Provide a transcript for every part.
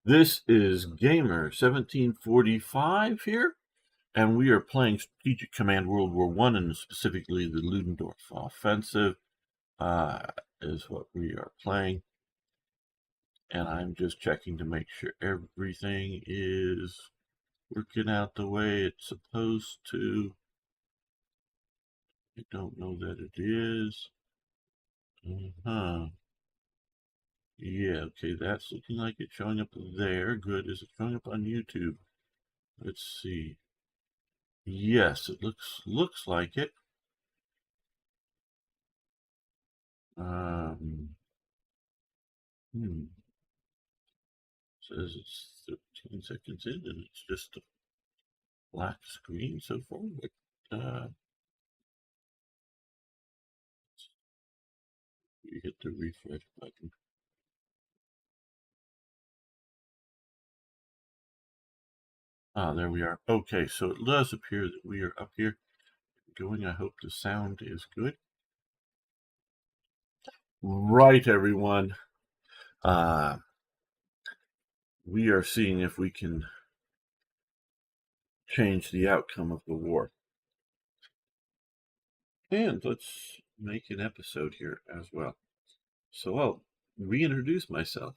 This is Gamer 1745 here, and we are playing Strategic Command World War I, and specifically the Ludendorff Offensive is what we are playing. And I'm just checking to make sure everything is working out the way it's supposed to. I don't know that it is. Yeah, okay, that's looking like it's showing up there. Good. Is it showing up on YouTube? Let's see. Yes, it looks like it. Um, Says it's 13 seconds in and it's just a black screen so far. But you hit the refresh button. There we are. Okay, so it does appear that we are up here going. I hope the sound is good. Right, everyone. We are seeing if we can change the outcome of the war. And let's make an episode here as well. So I'll reintroduce myself.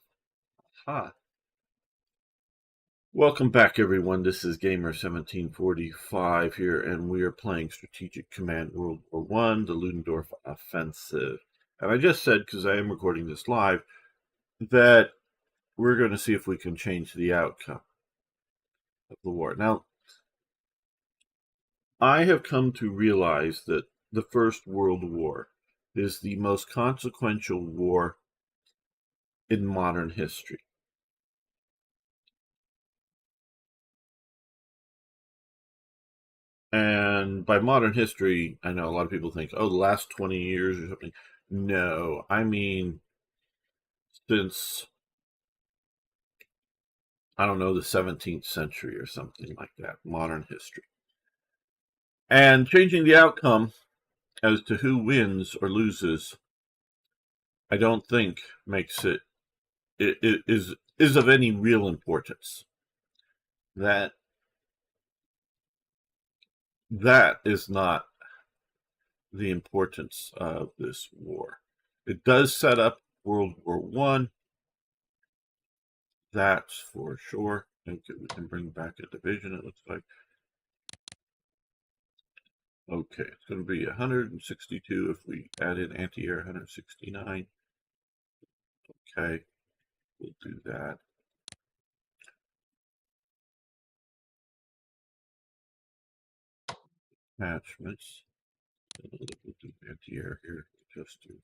Ha! Welcome back, everyone. This is Gamer 1745 here, and we are playing Strategic Command World War I, the Ludendorff Offensive. And I just said, because I am recording this live, that we're going to see if we can change the outcome of the war. Now, I have come to realize that the First World War is the most consequential war in modern history. And by modern history, I know a lot of people think, oh, the last 20 years or something. No, I mean, since, I don't know, the 17th century or something like that, modern history. And changing the outcome as to who wins or loses, I don't think makes it is of any real importance. That is not the importance of this war. It does set up World War I. That's for sure. Okay, we can bring back a division, it looks like. Okay, it's going to be 162 if we add in anti-air, 169. Okay, we'll do that. Attachments. We'll do anti-air here, just to.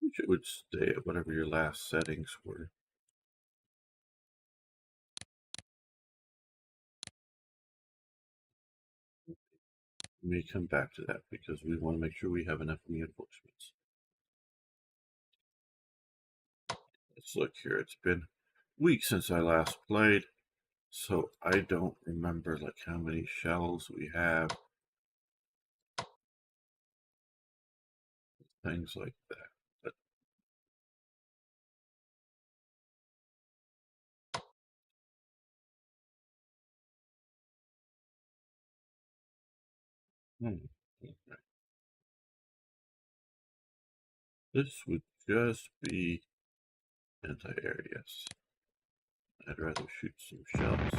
It would stay at whatever your last settings were. We may come back to that because we want to make sure we have enough reinforcements. Let's look here. It's been weeks since I last played, so I don't remember like how many shells we have. Things like that. But this would just be anti-air, yes. I'd rather shoot some shells.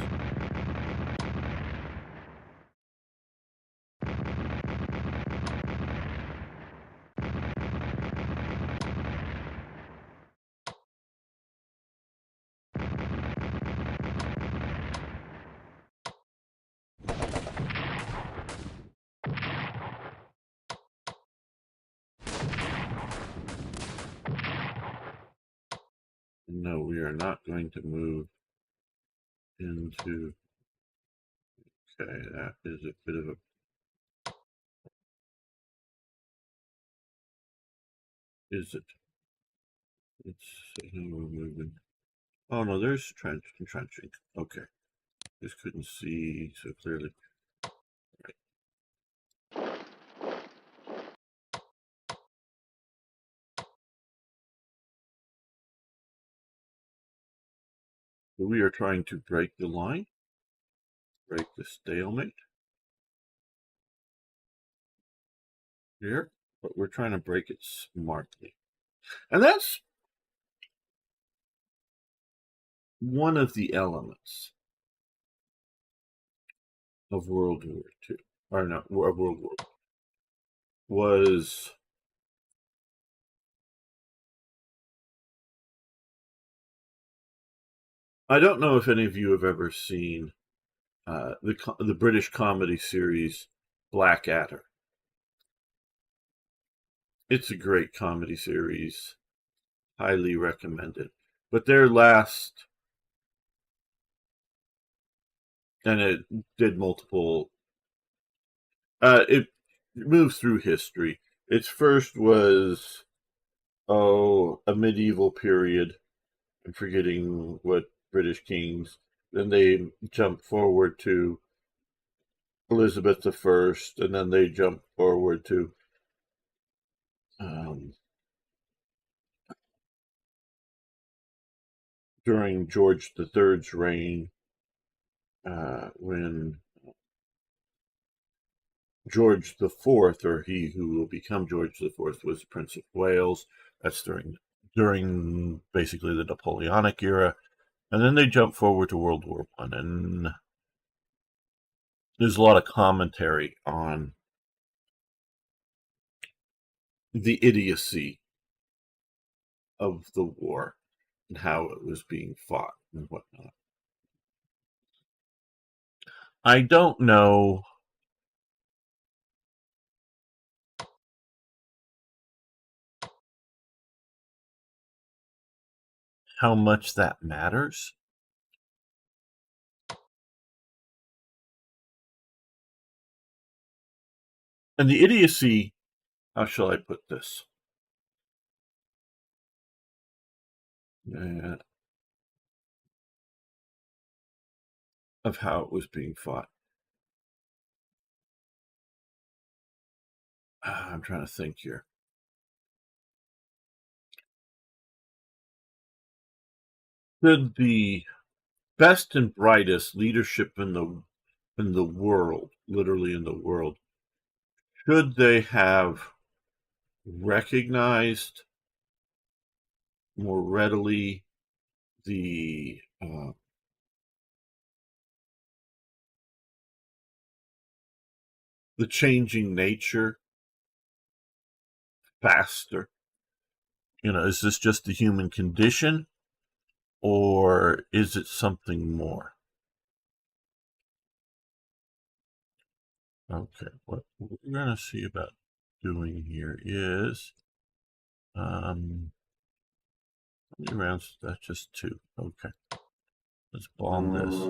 No, we are not going to move into. Okay, that is a bit of a. Is it? Let's see how we're moving. Oh no, there's entrenching. Okay, just couldn't see so clearly. Right. We are trying to break the line, break the stalemate here, but we're trying to break it smartly. And that's one of the elements of World War II, or no, World War was I don't know if any of you have ever seen the British comedy series Blackadder. It's a great comedy series, highly recommended. But their last, and it did multiple. It moves through history. Its first was a medieval period. I'm forgetting what British kings. Then they jump forward to Elizabeth I, and then they jump forward to um, during George III's reign, when George IV, or he who will become George IV, was Prince of Wales. That's during basically the Napoleonic era, and then they jump forward to World War One, and there's a lot of commentary on the idiocy of the war and how it was being fought and whatnot. I don't know how much that matters. And the idiocy, how shall I put this? Of how it was being fought. I'm trying to think here. The best and brightest leadership in the world, literally in the world, should they have recognized more readily the changing nature faster? Is this just the human condition, or is it something more? Okay, what we're going to see about doing here is, how many rounds? That's just 2. Okay, let's bomb this.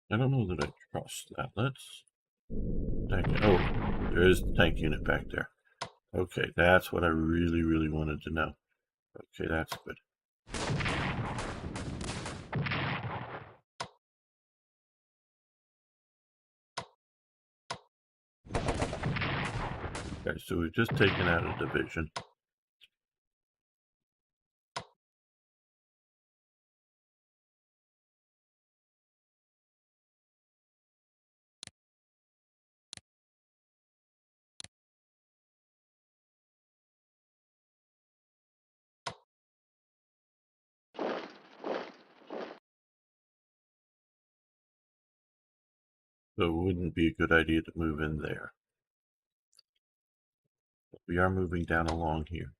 I don't know that I trust that. Let's there is the tank unit back there. Okay, that's what I really, really wanted to know. Okay, that's good. Okay, so we've just taken out a division. So it wouldn't be a good idea to move in there. But we are moving down along here.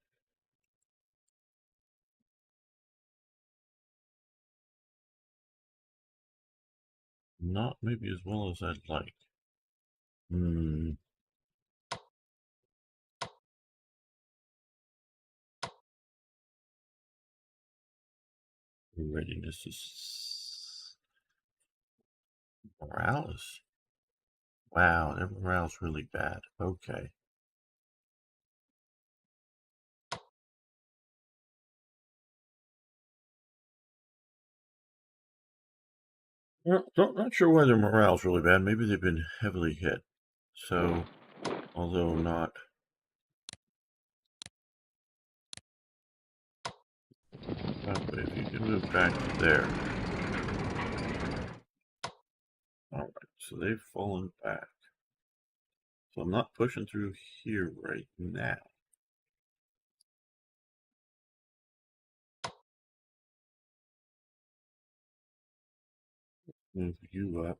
Not maybe as well as I'd like. Readiness is morale. Wow, their morale's really bad. Okay. Well, not sure why their morale's really bad. Maybe they've been heavily hit. So, although not. But if you can move back to there. Alright, so they've fallen back. So I'm not pushing through here right now. Move you up.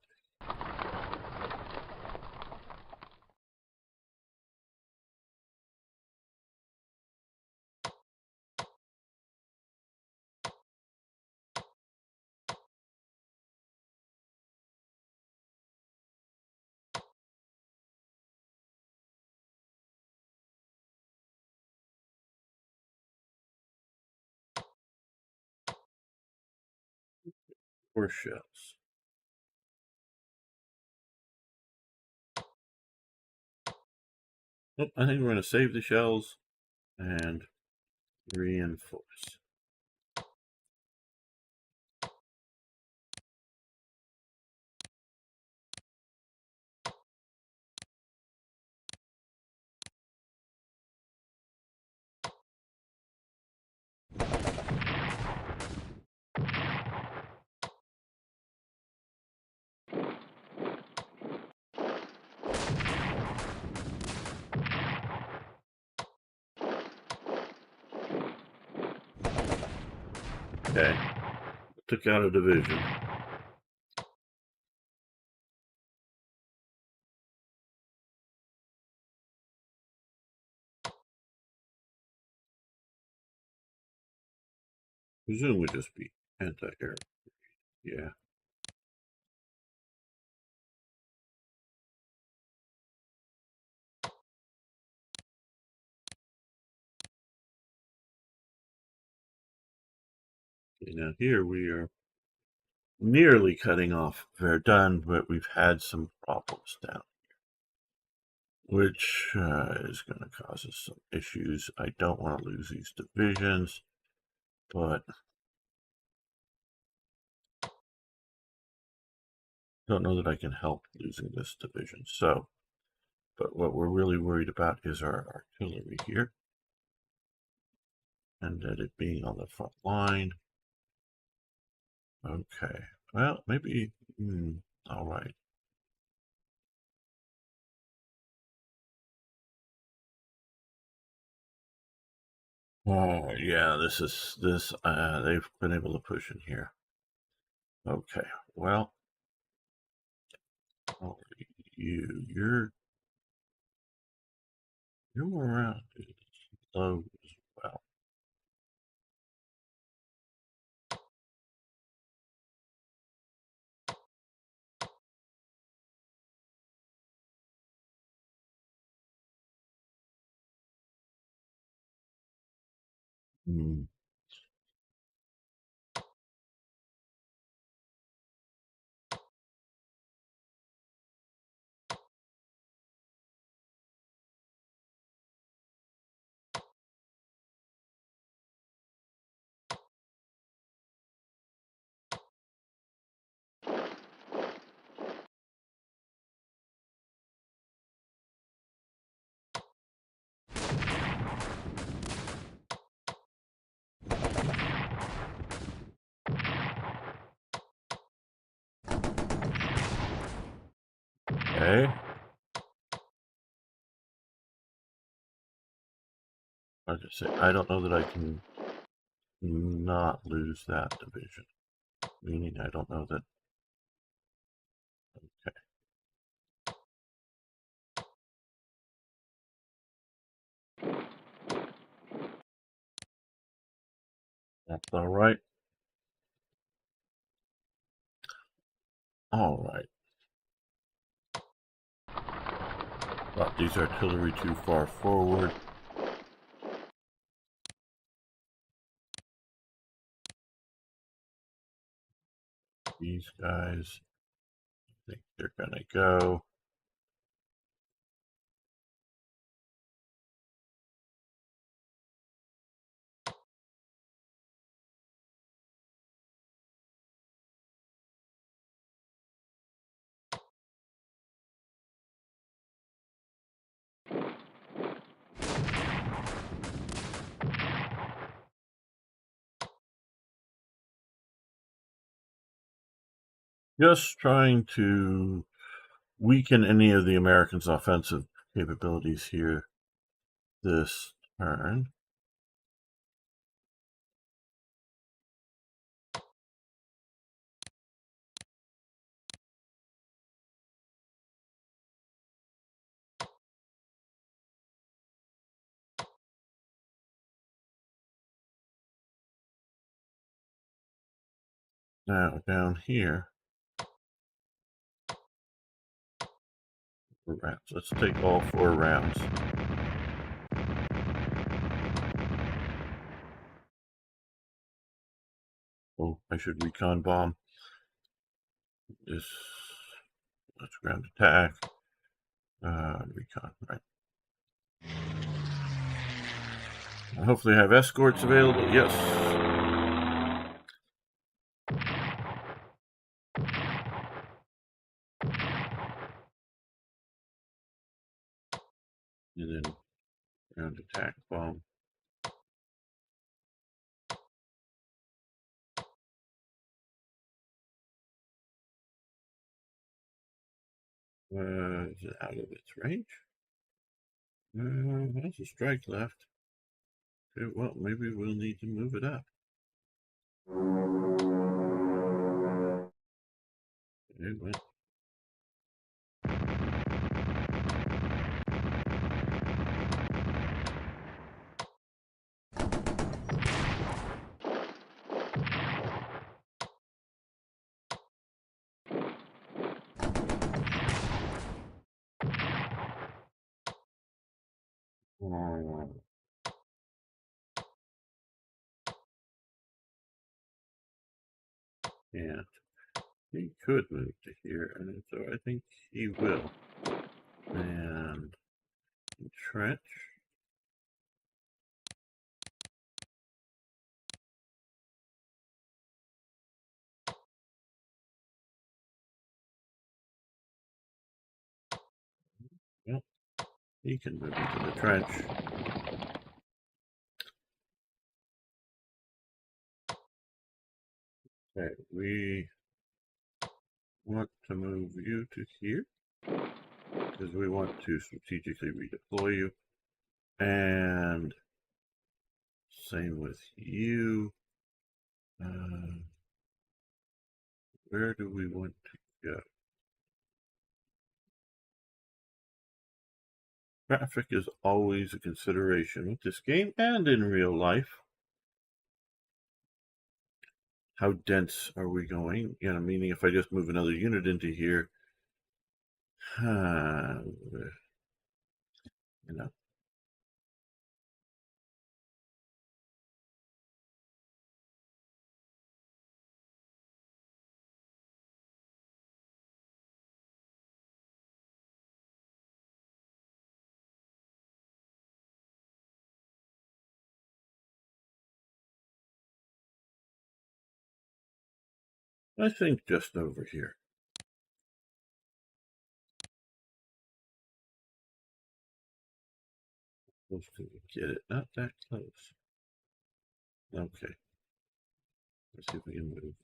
Or shells. Nope, I think we're going to save the shells and reinforce. Okay, took out a division. Presume would just be anti-air. Yeah. Okay, now here we are nearly cutting off Verdun, but we've had some problems down here, which is going to cause us some issues. I don't want to lose these divisions, but don't know that I can help losing this division. So, but what we're really worried about is our artillery here, and that it being on the front line. Okay, well, maybe, all right. Oh, yeah, they've been able to push in here. Okay, well, you're around low as well. Hmm. Okay. Like I say, I don't know that I can not lose that division. Meaning, I don't know that. Okay. That's all right. All right. Brought these artillery too far forward. These guys, I think they're gonna go. Just trying to weaken any of the Americans' offensive capabilities here this turn. Now down here, rounds. Let's take all 4 rounds. Oh, I should recon bomb. Let's ground attack. Recon, right. Hopefully I have escorts available. Yes. And then ground attack bomb. Is it out of its range? Has a strike left. Okay, well, maybe we'll need to move it up. Okay, well. Yeah, he could move to here, and so I think he will. And entrench. Well, he can move into the trench. Okay, we want to move you to here because we want to strategically redeploy you. And same with you. Where do we want to go? Traffic is always a consideration with this game and in real life. How dense are we going? You know, meaning if I just move another unit into here, you know. I think just over here. Close to get it, not that close. Okay. Let's see if we can move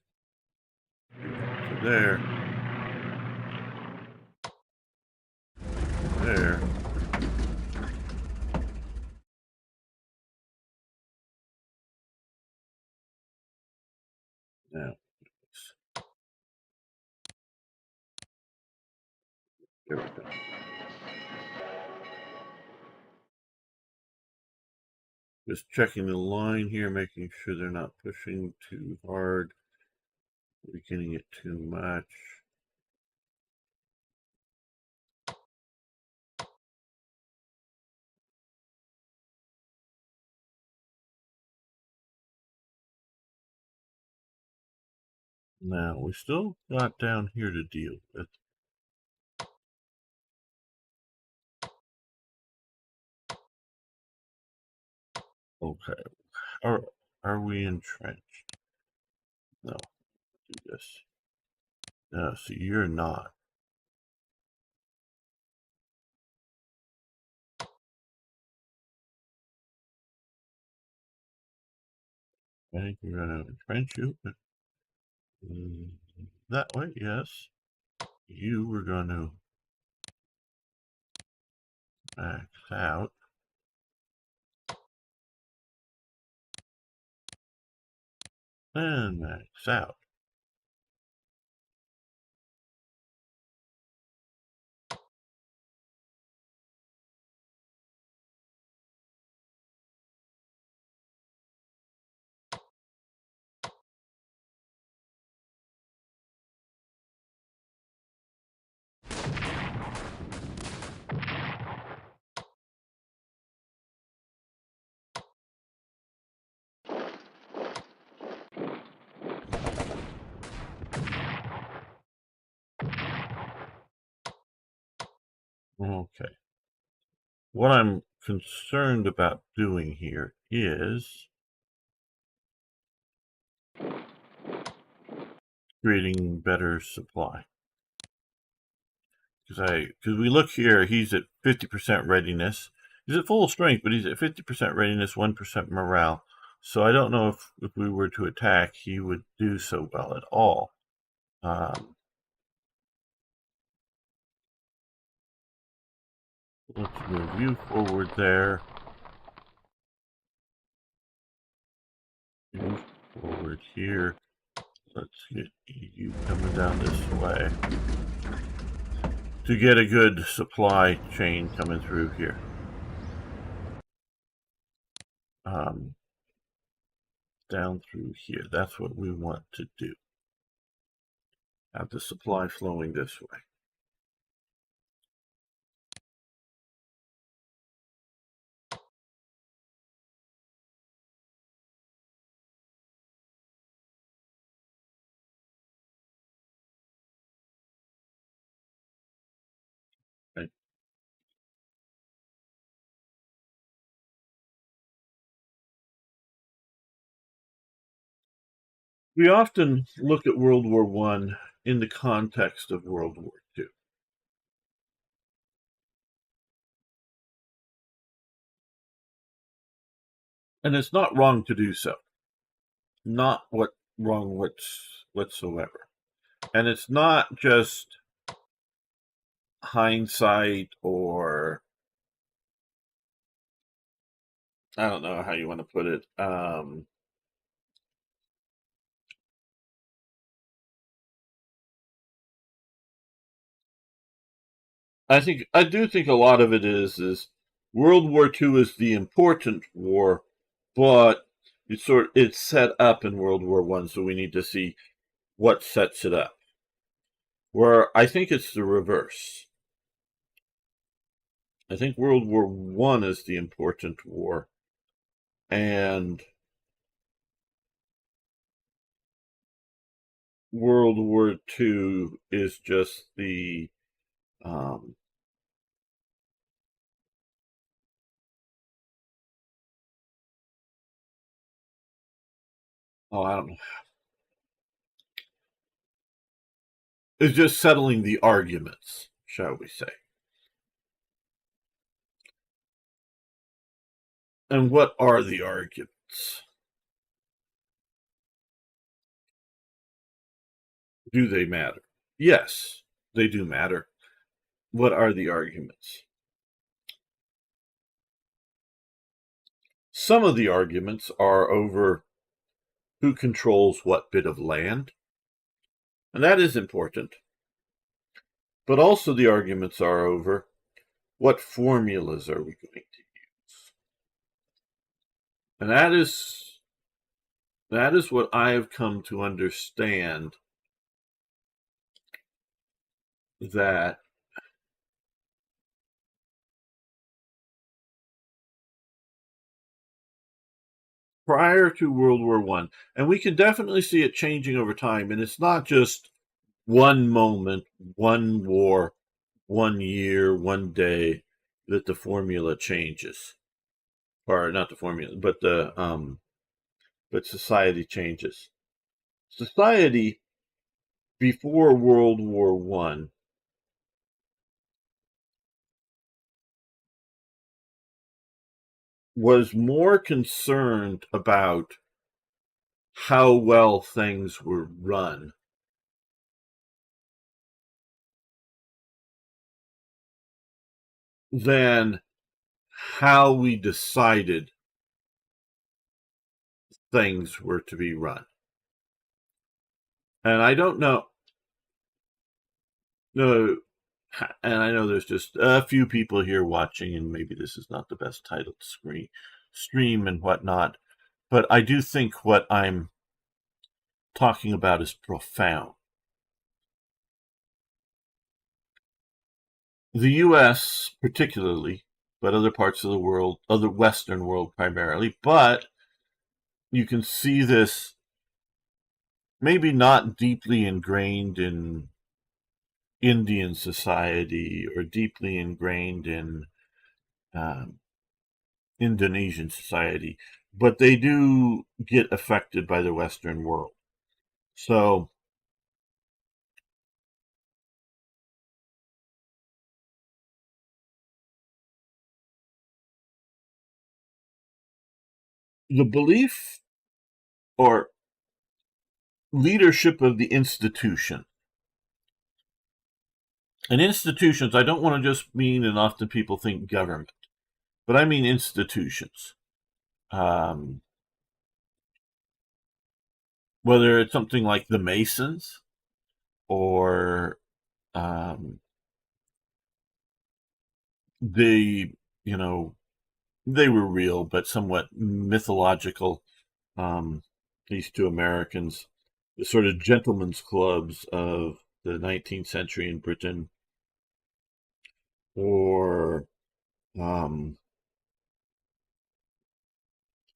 to there. There. Now, there we go. Just checking the line here, making sure they're not pushing too hard, weakening it too much. Now, we still got down here to deal with. Okay. Are we entrenched? No. Do this. No, so you're not. I think we're going to entrench you. But that way, yes. You were going to max out. And max out. Okay. What I'm concerned about doing here is creating better supply. Because we look here, he's at 50% readiness. He's at full strength, but he's at 50% readiness, 1% morale. So I don't know if we were to attack, he would do so well at all. Let's move you forward there. Move forward here. Let's get you coming down this way to get a good supply chain coming through here. Down through here. That's what we want to do. Have the supply flowing this way. Right. We often look at World War I in the context of World War II. And it's not wrong to do so. Not wrong whatsoever. And it's not just hindsight or I don't know how you want to put it. I do think a lot of it is World War II is the important war, but it's set up in World War I, so we need to see what sets it up. Where I think it's the reverse. I think World War I is the important war, and World War II is just the I don't know. It's just settling the arguments, shall we say. And what are the arguments? Do they matter? Yes, they do matter. What are the arguments? Some of the arguments are over who controls what bit of land, and that is important. But also the arguments are over what formulas are we going to use. And that is what I have come to understand, that prior to World War One, and we can definitely see it changing over time. And it's not just one moment, one war, 1 year, 1 day that the formula changes, or not the formula, but society changes. Society before World War One was more concerned about how well things were run than how we decided things were to be run. And I don't know, no, and I know there's just a few people here watching, and maybe this is not the best titled stream and whatnot, but I do think what I'm talking about is profound. The U.S. particularly, but other parts of the world, other Western world primarily, but you can see this maybe not deeply ingrained in Indian society or deeply ingrained in um, Indonesian society, but they do get affected by the Western world. So the belief or leadership of the institution. And institutions, I don't want to just mean, and often people think government, but I mean institutions. Um, whether it's something like the Masons or um, the, you know, they were real but somewhat mythological. These two Americans, the sort of gentlemen's clubs of the 19th century in Britain, or um,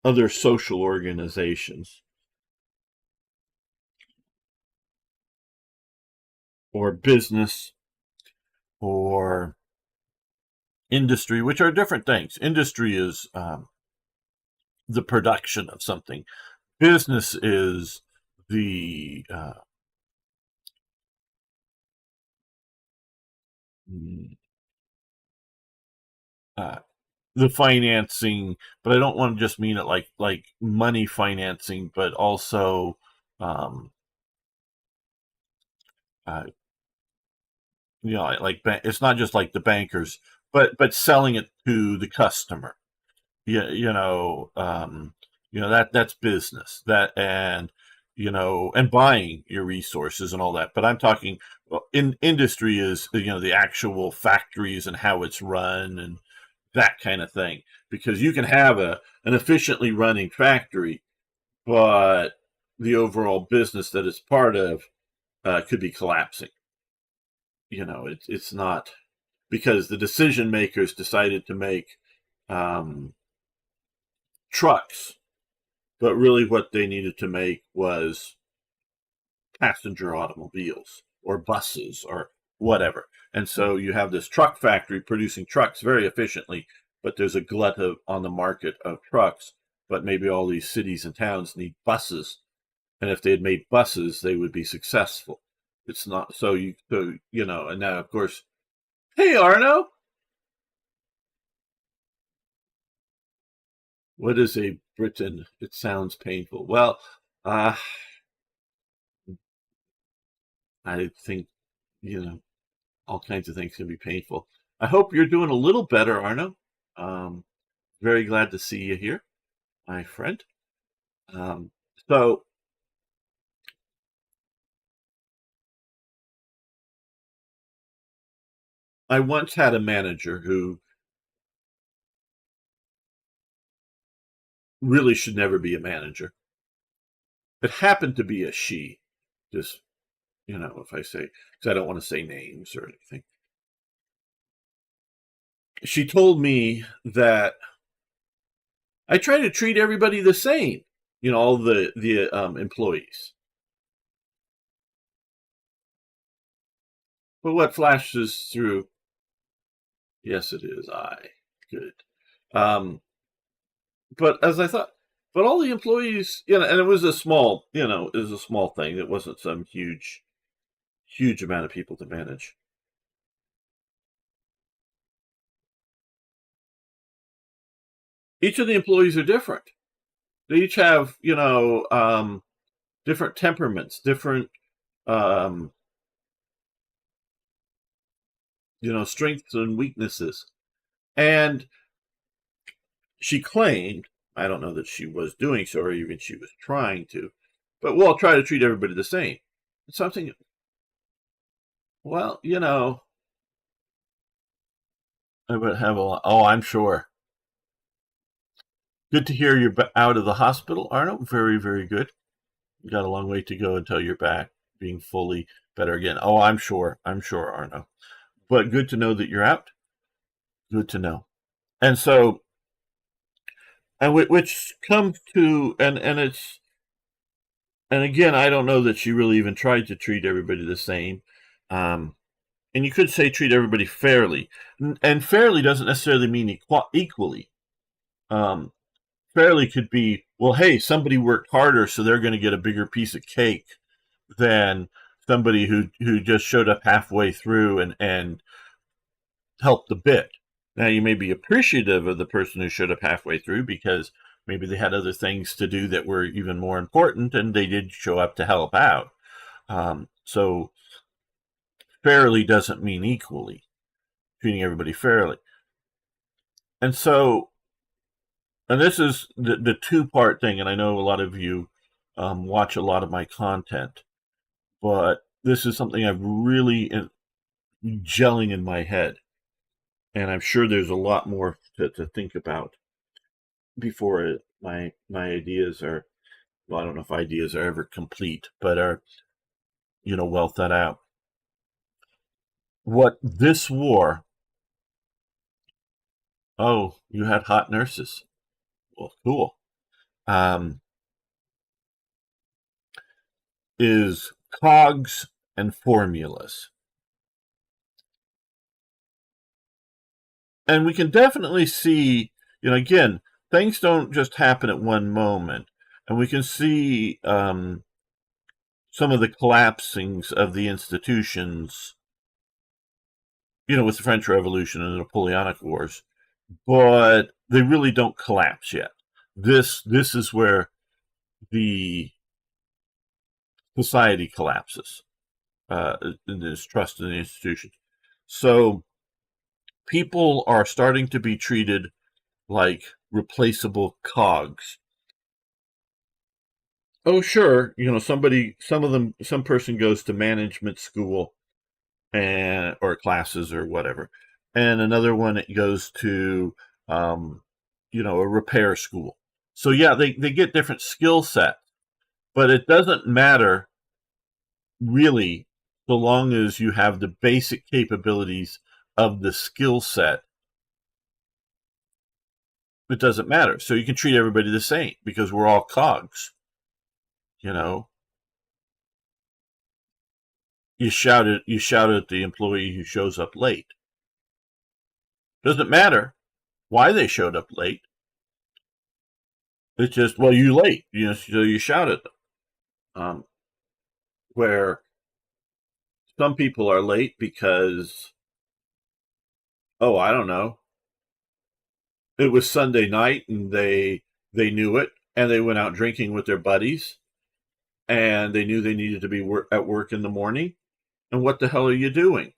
other social organizations, or business, or industry, which are different things. Industry is the production of something. Business is the mm, uh, the financing, but I don't want to just mean it like money financing, but also um, uh, like it's not just like the bankers, but selling it to the customer. Yeah, that's business. That and and buying your resources and all that. But I'm talking in industry is the actual factories and how it's run and that kind of thing. Because you can have an efficiently running factory, but the overall business that it's part of could be collapsing. It's not because the decision makers decided to make um, trucks, but really what they needed to make was passenger automobiles or buses or whatever. And so you have this truck factory producing trucks very efficiently, but there's a glut on the market of trucks. But maybe all these cities and towns need buses, and if they had made buses, they would be successful. It's not so and now of course, hey Arno, what is a Briton? It sounds painful. Well, uh, I think you know all kinds of things can be painful. I hope you're doing a little better, Arno. Um, very glad to see you here, my friend. Um, so I once had a manager who really should never be a manager. It happened to be a she. Just if I say, because I don't want to say names or anything. She told me that I try to treat everybody the same, all the employees. But what flashes through? Yes, it is I. Good. But as I thought, but all the employees, and it was a small, it was a small thing. It wasn't some huge amount of people to manage. Each of the employees are different. They each have, different temperaments, different, um, strengths and weaknesses. And she claimed, I don't know that she was doing so or even she was trying to, but we'll try to treat everybody the same. It's something, well, I would have a lot. Oh, I'm sure. Good to hear you're out of the hospital, Arno. Very, very good. You got a long way to go until you're back being fully better again. Oh, I'm sure. I'm sure, Arno. But good to know that you're out. Good to know. And so, and which comes to, and it's, and again, I don't know that she really even tried to treat everybody the same. And you could say treat everybody fairly. And fairly doesn't necessarily mean equally. Fairly could be, well, hey, somebody worked harder, so they're going to get a bigger piece of cake than somebody who just showed up halfway through and helped a bit. Now, you may be appreciative of the person who showed up halfway through because maybe they had other things to do that were even more important, and they did show up to help out. So fairly doesn't mean equally, treating everybody fairly. And so, and this is the two-part thing, and I know a lot of you watch a lot of my content, but this is something I've really gelling in my head. And I'm sure there's a lot more to think about before my ideas are, well, I don't know if ideas are ever complete, but are, well thought out. What this war, oh, you had hot nurses. Well, cool. Is cogs and formulas. And we can definitely see, again, things don't just happen at one moment. And we can see some of the collapsings of the institutions, with the French Revolution and the Napoleonic Wars, but they really don't collapse yet. This is where the society collapses, there's trust in the institutions. So people are starting to be treated like replaceable cogs. Oh, sure, some person goes to management school or classes or whatever, and another one goes to a repair school. So yeah, they get different skill sets, but it doesn't matter really so long as you have the basic capabilities of the skill set. It doesn't matter. So you can treat everybody the same because we're all cogs. You shout at the employee who shows up late. Doesn't matter why they showed up late. It's just, well, you late. So you shout at them. Where some people are late because, oh, I don't know, it was Sunday night and they knew it and they went out drinking with their buddies and they knew they needed to be at work in the morning. And what the hell are you doing?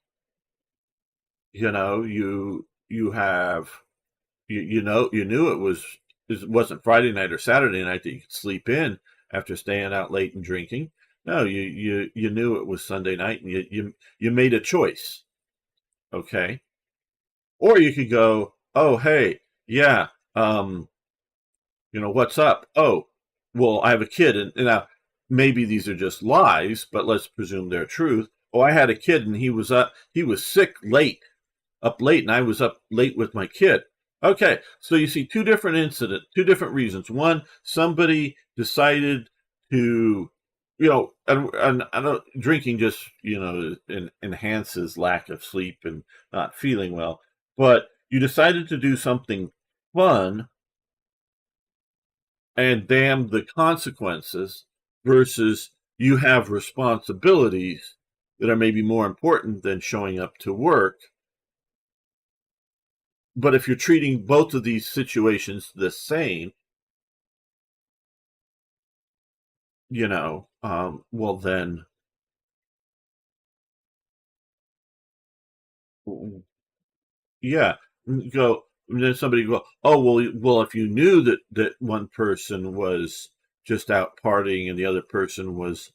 You knew it wasn't Friday night or Saturday night that you could sleep in after staying out late and drinking. No, you knew it was Sunday night and you made a choice. Okay. Or you could go, oh, hey, yeah, what's up? Oh, well, I have a kid. And now maybe these are just lies, but let's presume they're truth. Oh, I had a kid and he was sick up late, and I was up late with my kid. Okay, so you see two different incidents, two different reasons. One, somebody decided to, and I don't, drinking just, enhances lack of sleep and not feeling well. But you decided to do something fun and damn the consequences versus you have responsibilities that are maybe more important than showing up to work. But if you're treating both of these situations the same, well then, yeah, go. And then somebody go, oh well, if you knew that one person was just out partying and the other person was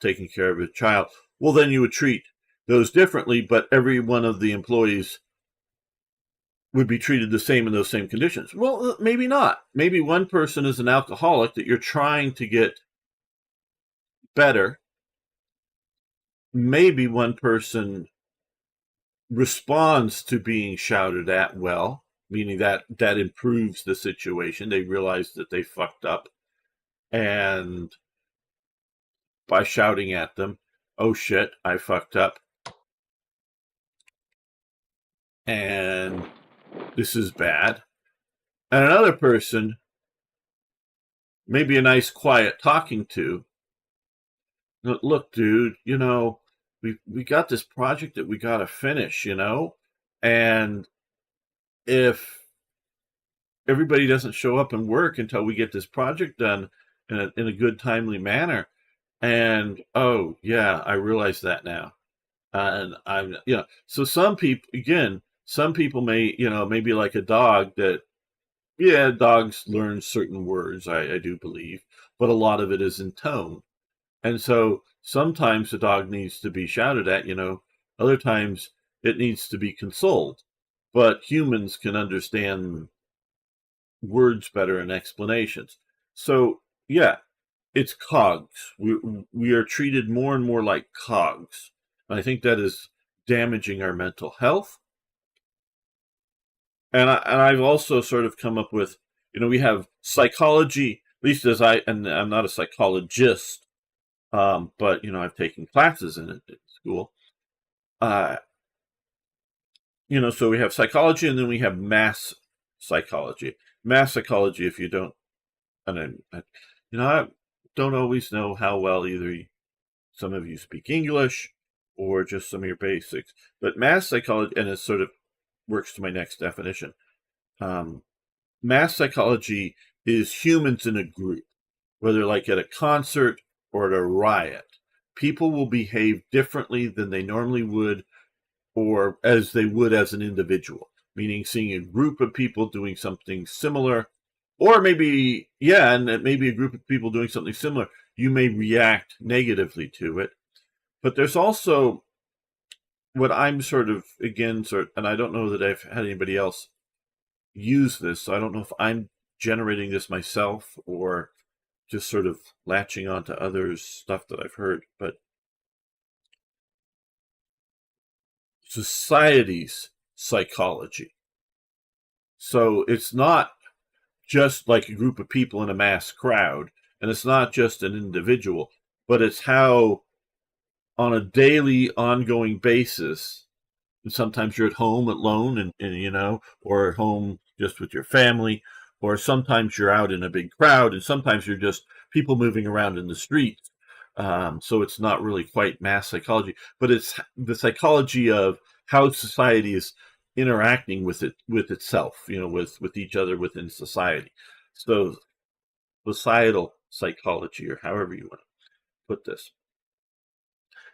taking care of a child, well then you would treat those differently, but every one of the employees would be treated the same in those same conditions. Well, maybe not. Maybe one person is an alcoholic that you're trying to get better. Maybe one person responds to being shouted at well, meaning that improves the situation. They realize that they fucked up, and by shouting at them, oh shit, I fucked up, and this is bad. And another person, maybe a nice quiet talking to, look, dude, we got this project that we got to finish, and if everybody doesn't show up and work until we get this project done in a good, timely manner. And oh yeah, I realize that now. And I'm, so some people may, maybe like a dog that, yeah, dogs learn certain words, I do believe, but a lot of it is in tone. And so sometimes the dog needs to be shouted at, other times it needs to be consoled. But humans can understand words better and explanations. So yeah, it's cogs. We are treated more and more like cogs. And I think that is damaging our mental health. And I've also sort of come up with, we have psychology, at least and I'm not a psychologist, but I've taken classes in it at school. Uh, so we have psychology, and then we have mass psychology. Mass psychology, if you don't, and I don't always know how well either some of you speak English or just some of your basics. But mass psychology, and it sort of works to my next definition. Mass psychology is humans in a group, whether like at a concert or at a riot. People will behave differently than they normally would, or as they would as an individual, meaning seeing a group of people doing something similar, or maybe, yeah, and maybe a group of people doing something similar, you may react negatively to it. But there's also what I'm and I don't know that I've had anybody else use this, so I don't know if I'm generating this myself or just sort of latching onto others' stuff that I've heard, but society's psychology. So it's not just like a group of people in a mass crowd, and it's not just an individual, but it's how on a daily, ongoing basis, and sometimes you're at home alone and or at home just with your family, or sometimes you're out in a big crowd, and sometimes you're just people moving around in the streets. So it's not really quite mass psychology, but it's the psychology of how society is interacting with itself, with each other within society. So societal psychology, or however you want to put this.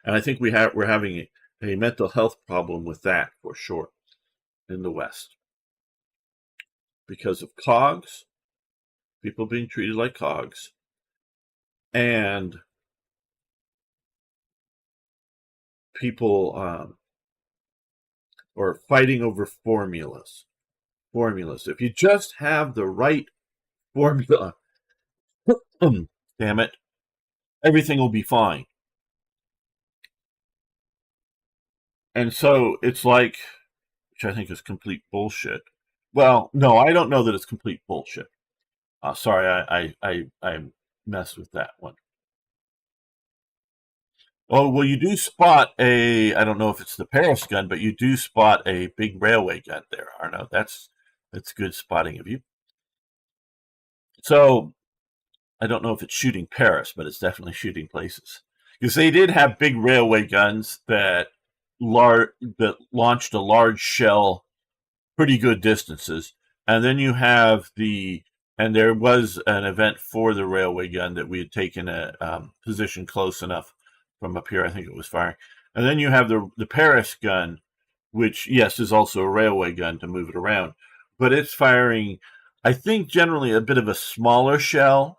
And I think we're having a mental health problem with that for sure in the West because of cogs, people being treated like cogs, and people or fighting over formulas. Formulas. If you just have the right formula, damn it, everything will be fine. And so it's like, which I think is complete bullshit. Well, no, I don't know that it's complete bullshit. Sorry, I messed with that one. Oh, well, you do spot a, I don't know if it's the Paris gun, but you do spot a big railway gun there, Arno. That's good spotting of you. So I don't know if it's shooting Paris, but it's definitely shooting places. Because they did have big railway guns that launched a large shell pretty good distances. And then you have and there was an event for the railway gun that we had taken a position close enough from up here. I think it was firing. And then you have the Paris gun, which, yes, is also a railway gun to move it around. But it's firing, I think, generally a bit of a smaller shell.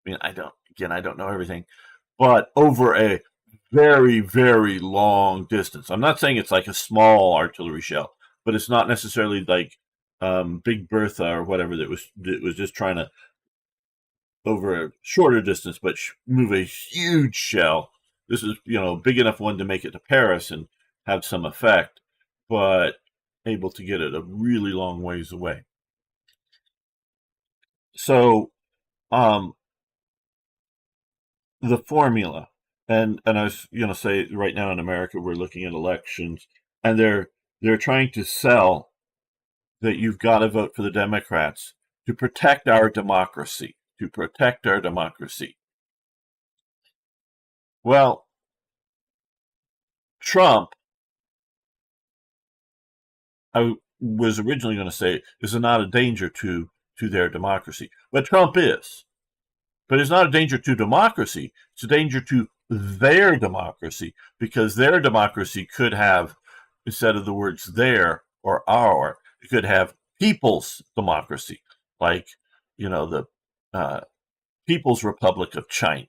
I mean, I don't know everything, but over a very, very long distance. I'm not saying it's like a small artillery shell, but it's not necessarily like Big Bertha or whatever that was just trying to over a shorter distance, but move a huge shell. This is big enough one to make it to Paris and have some effect, but able to get it a really long ways away. So the formula, and I was say right now in America we're looking at elections, and they're trying to sell that you've got to vote for the Democrats to protect our democracy, to protect our democracy. Well, Trump, I was originally going to say, is not a danger to their democracy, but Trump is. But it's not a danger to democracy. It's a danger to their democracy, because their democracy could have, instead of the words their or our, it could have people's democracy, like, the People's Republic of China,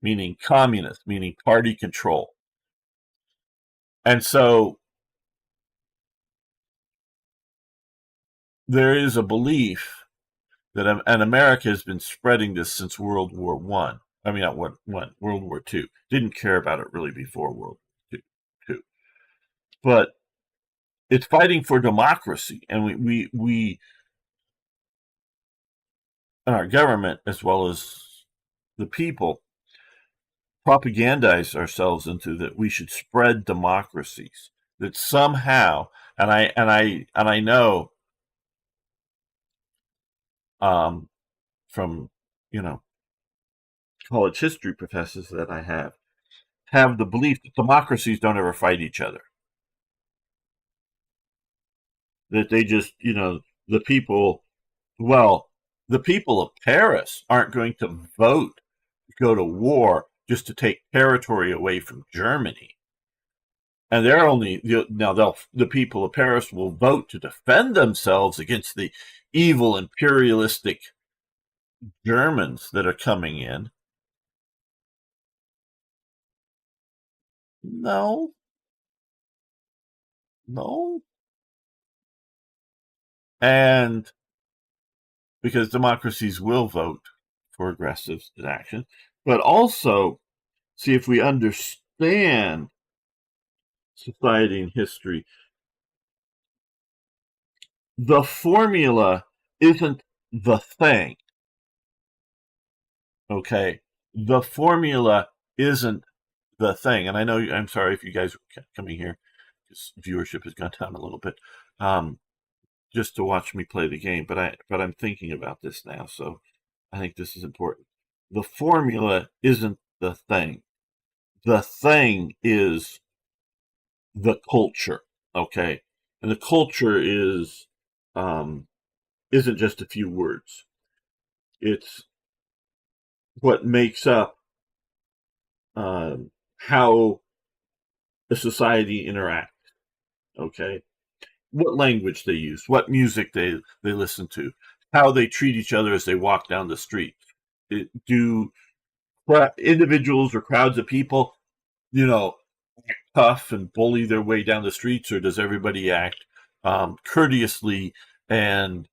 meaning communist, meaning party control. And so there is a belief that, and America has been spreading this since World War One. I mean, not World War Two. Didn't care about it really before World War Two, but it's fighting for democracy, and we and our government, as well as the people, propagandize ourselves into that we should spread democracies. That somehow, and I know from college history professors that I have the belief that democracies don't ever fight each other. That they just, the people, well, the people of Paris aren't going to vote to go to war just to take territory away from Germany. And they're only, the people of Paris will vote to defend themselves against the evil imperialistic Germans that are coming in. No. No. And because democracies will vote for aggressive action, but also see if we understand society and history. The formula isn't the thing. Okay? The formula isn't the thing. And I know, I'm sorry if you guys are coming here, because viewership has gone down a little bit, just to watch me play the game. But I'm thinking about this now, so I think this is important. The formula isn't the thing. The thing is the culture, okay? And the culture isn't just a few words. It's what makes up how a society interacts, okay? What language they use, what music they listen to, how they treat each other as they walk down the street. Do individuals or crowds of people, act tough and bully their way down the streets, or does everybody act courteously and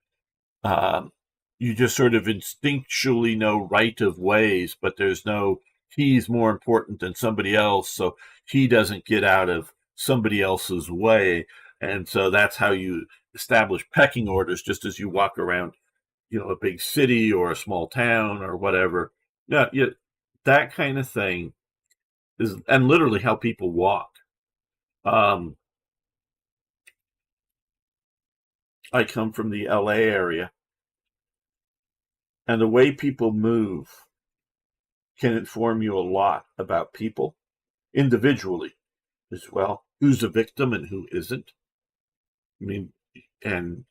you just sort of instinctually know right of ways, but there's no he's more important than somebody else, so he doesn't get out of somebody else's way. And so that's how you establish pecking orders, just as you walk around, a big city or a small town or whatever. Yeah, that kind of thing is, and literally how people walk. Um, I come from the LA area, and the way people move can inform you a lot about people individually as well. Who's a victim and who isn't. I mean, and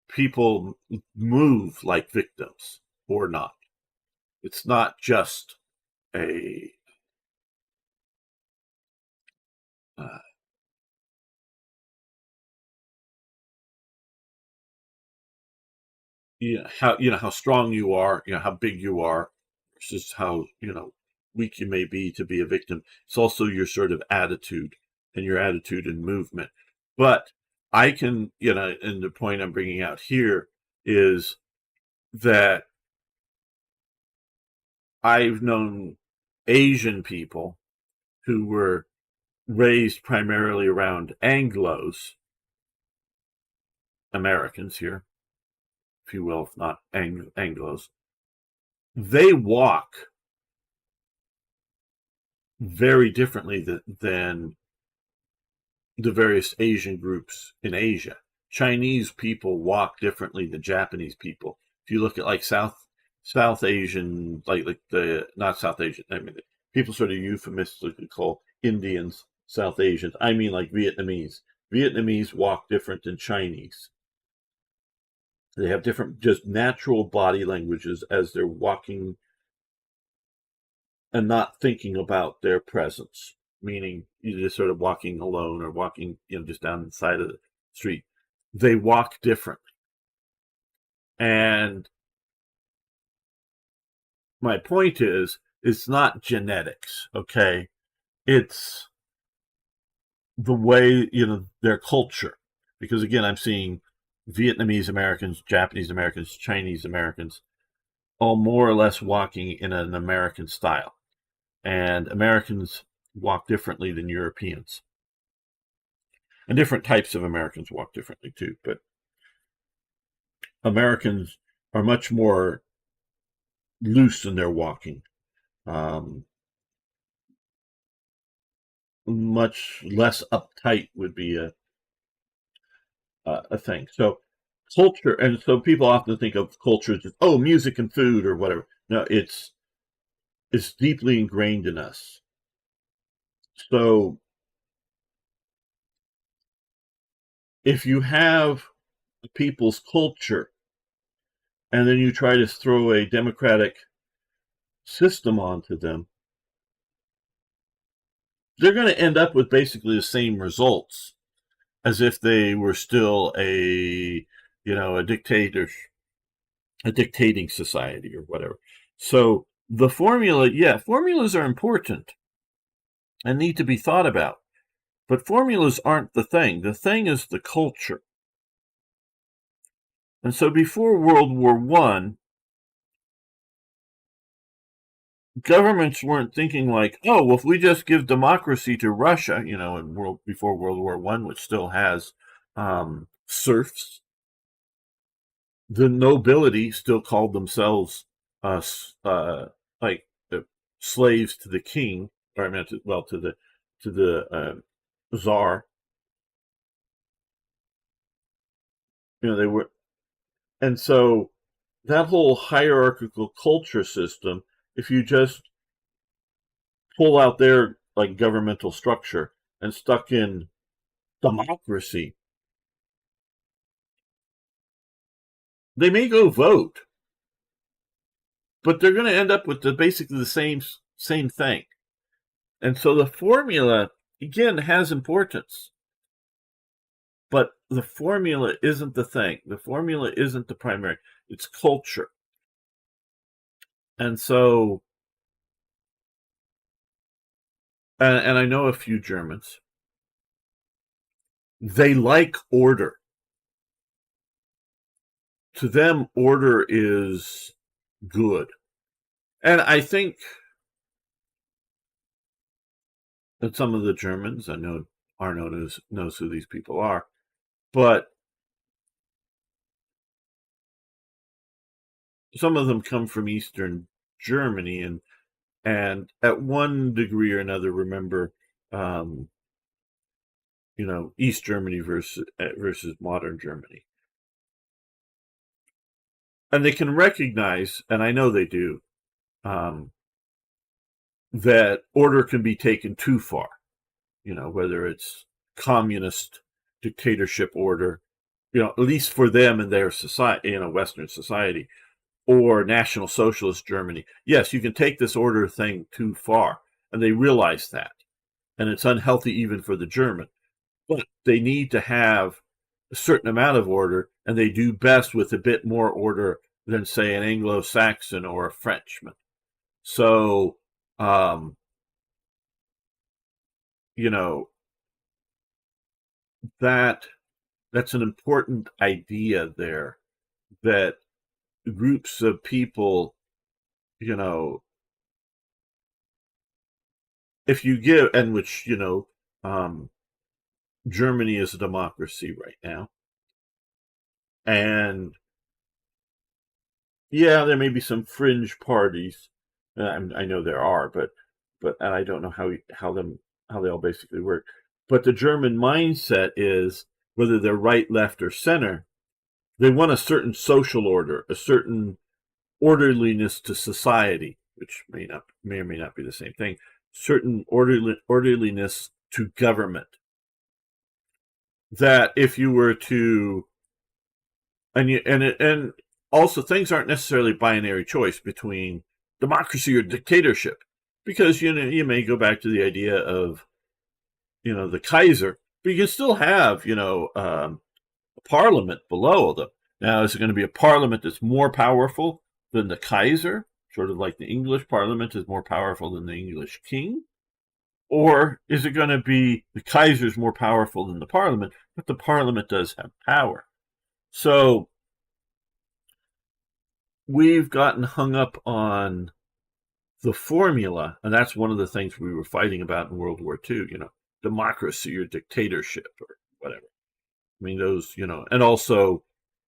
people move like victims or not. It's not just a uh, how strong you are, how big you are, versus how weak you may be a victim. It's also your sort of attitude and your attitude and movement. But I can, and the point I'm bringing out here is that I've known Asian people who were raised primarily around Anglos, Americans here, if you will, if not Anglos. They walk very differently than the various Asian groups in Asia. Chinese people walk differently than Japanese people. If you look at like South Asian, like the not South Asian, I mean people sort of euphemistically call Indians South Asians. I mean like Vietnamese. Vietnamese walk different than Chinese. They have different, just natural body languages as they're walking and not thinking about their presence, meaning you're just sort of walking alone or walking, just down the side of the street. They walk differently. And my point is, it's not genetics, okay? It's the way, their culture. Because again, I'm seeing Vietnamese Americans, Japanese Americans, Chinese Americans, all more or less walking in an American style. And Americans walk differently than Europeans. And different types of Americans walk differently too. But Americans are much more loose in their walking, um, much less uptight would be a thing. So culture, and so people often think of culture as just, music and food or whatever. No, it's deeply ingrained in us. So if you have people's culture and then you try to throw a democratic system onto them, they're going to end up with basically the same results as if they were still a dictating society or whatever. So the formulas are important and need to be thought about, but formulas aren't the thing. The thing is the culture. And so before World War I, governments weren't thinking like, if we just give democracy to Russia, before World War I, which still has serfs, the nobility still called themselves like slaves to the king, or I meant to the czar. They were, and so that whole hierarchical culture system, if you just pull out their like governmental structure and stuck in democracy, they may go vote, but they're going to end up with basically the same thing. And so the formula again has importance, but the formula isn't the thing. The formula isn't the primary. It's culture. And so, and I know a few Germans, they like order. To them, order is good. And I think that some of the Germans, I know Arno knows who these people are, but some of them come from Eastern Germany, and at one degree or another, remember, um, East Germany versus modern Germany, and they can recognize, and I know they do, um, that order can be taken too far. Whether it's communist dictatorship order, at least for them in their society, Western society, or National Socialist Germany. Yes, you can take this order thing too far, and they realize that, and it's unhealthy even for the German. But they need to have a certain amount of order, and they do best with a bit more order than, say, an Anglo-Saxon or a Frenchman. So, um, you know, that that's an important idea there, that groups of people, you know, if you give, and which, um, Germany is a democracy right now. And yeah, there may be some fringe parties. I know there are, but and I don't know how they all basically work. But the German mindset is, whether they're right, left, or center, they want a certain social order, a certain orderliness to society, which may or may not be the same thing. Certain orderliness to government. That if you were to, and also, things aren't necessarily binary choice between democracy or dictatorship, because you may go back to the idea of the Kaiser, but you can still have a parliament below them. Now, is it going to be a parliament that's more powerful than the Kaiser, sort of like the English parliament is more powerful than the English king? Or is it going to be the Kaiser's more powerful than the parliament, but the parliament does have power? So we've gotten hung up on the formula, and that's one of the things we were fighting about in World War II, democracy or dictatorship or whatever. I mean, those, and also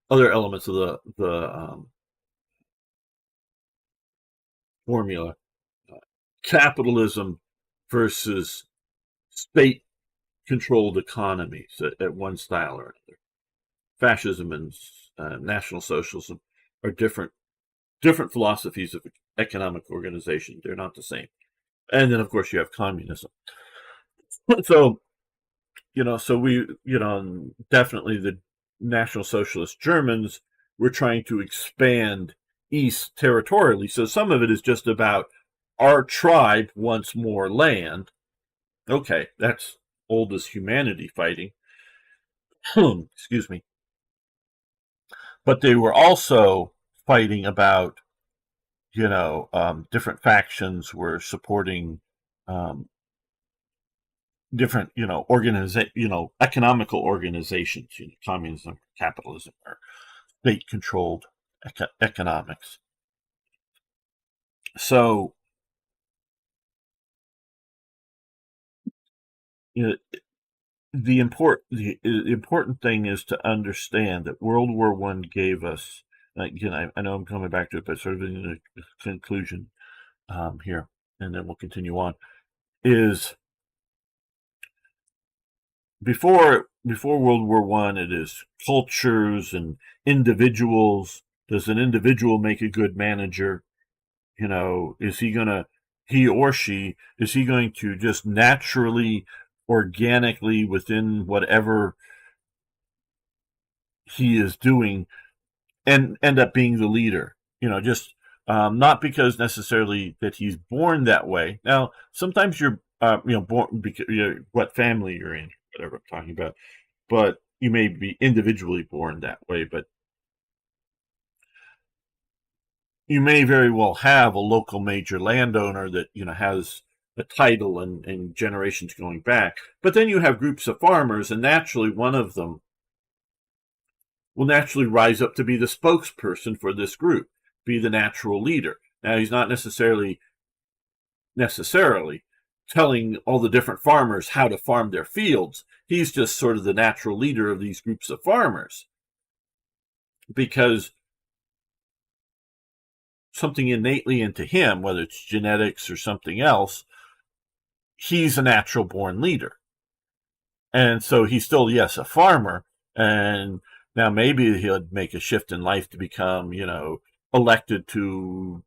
other elements of the formula, capitalism versus state-controlled economies at one style or another. Fascism and National Socialism are different philosophies of economic organization. They're not the same. And then, of course, you have communism. So, so we, definitely the National Socialist Germans were trying to expand east territorially. So some of it is just about our tribe wants more land. Okay, that's old as humanity fighting. Excuse me. But they were also fighting about, different factions were supporting different, economical organizations, communism, capitalism, or state-controlled economics. So, the important thing is to understand that World War I gave us. Again, I know I'm coming back to it, but sort of in a conclusion here, and then we'll continue on. Is before World War I, it is cultures and individuals. Does an individual make a good manager? Is he or she, is he going to just naturally, organically, within whatever he is doing, and end up being the leader? Just not because necessarily that he's born that way. Now, sometimes you're, born because what family you're in, whatever I'm talking about, but you may be individually born that way, but you may very well have a local major landowner that has a title and generations going back. But then you have groups of farmers, and naturally one of them will naturally rise up to be the spokesperson for this group, be the natural leader. Now, he's not necessarily telling all the different farmers how to farm their fields. He's just sort of the natural leader of these groups of farmers, because something innately into him, whether it's genetics or something else, he's a natural born leader. And so he's still, yes, a farmer. And now maybe he'll make a shift in life to become, elected to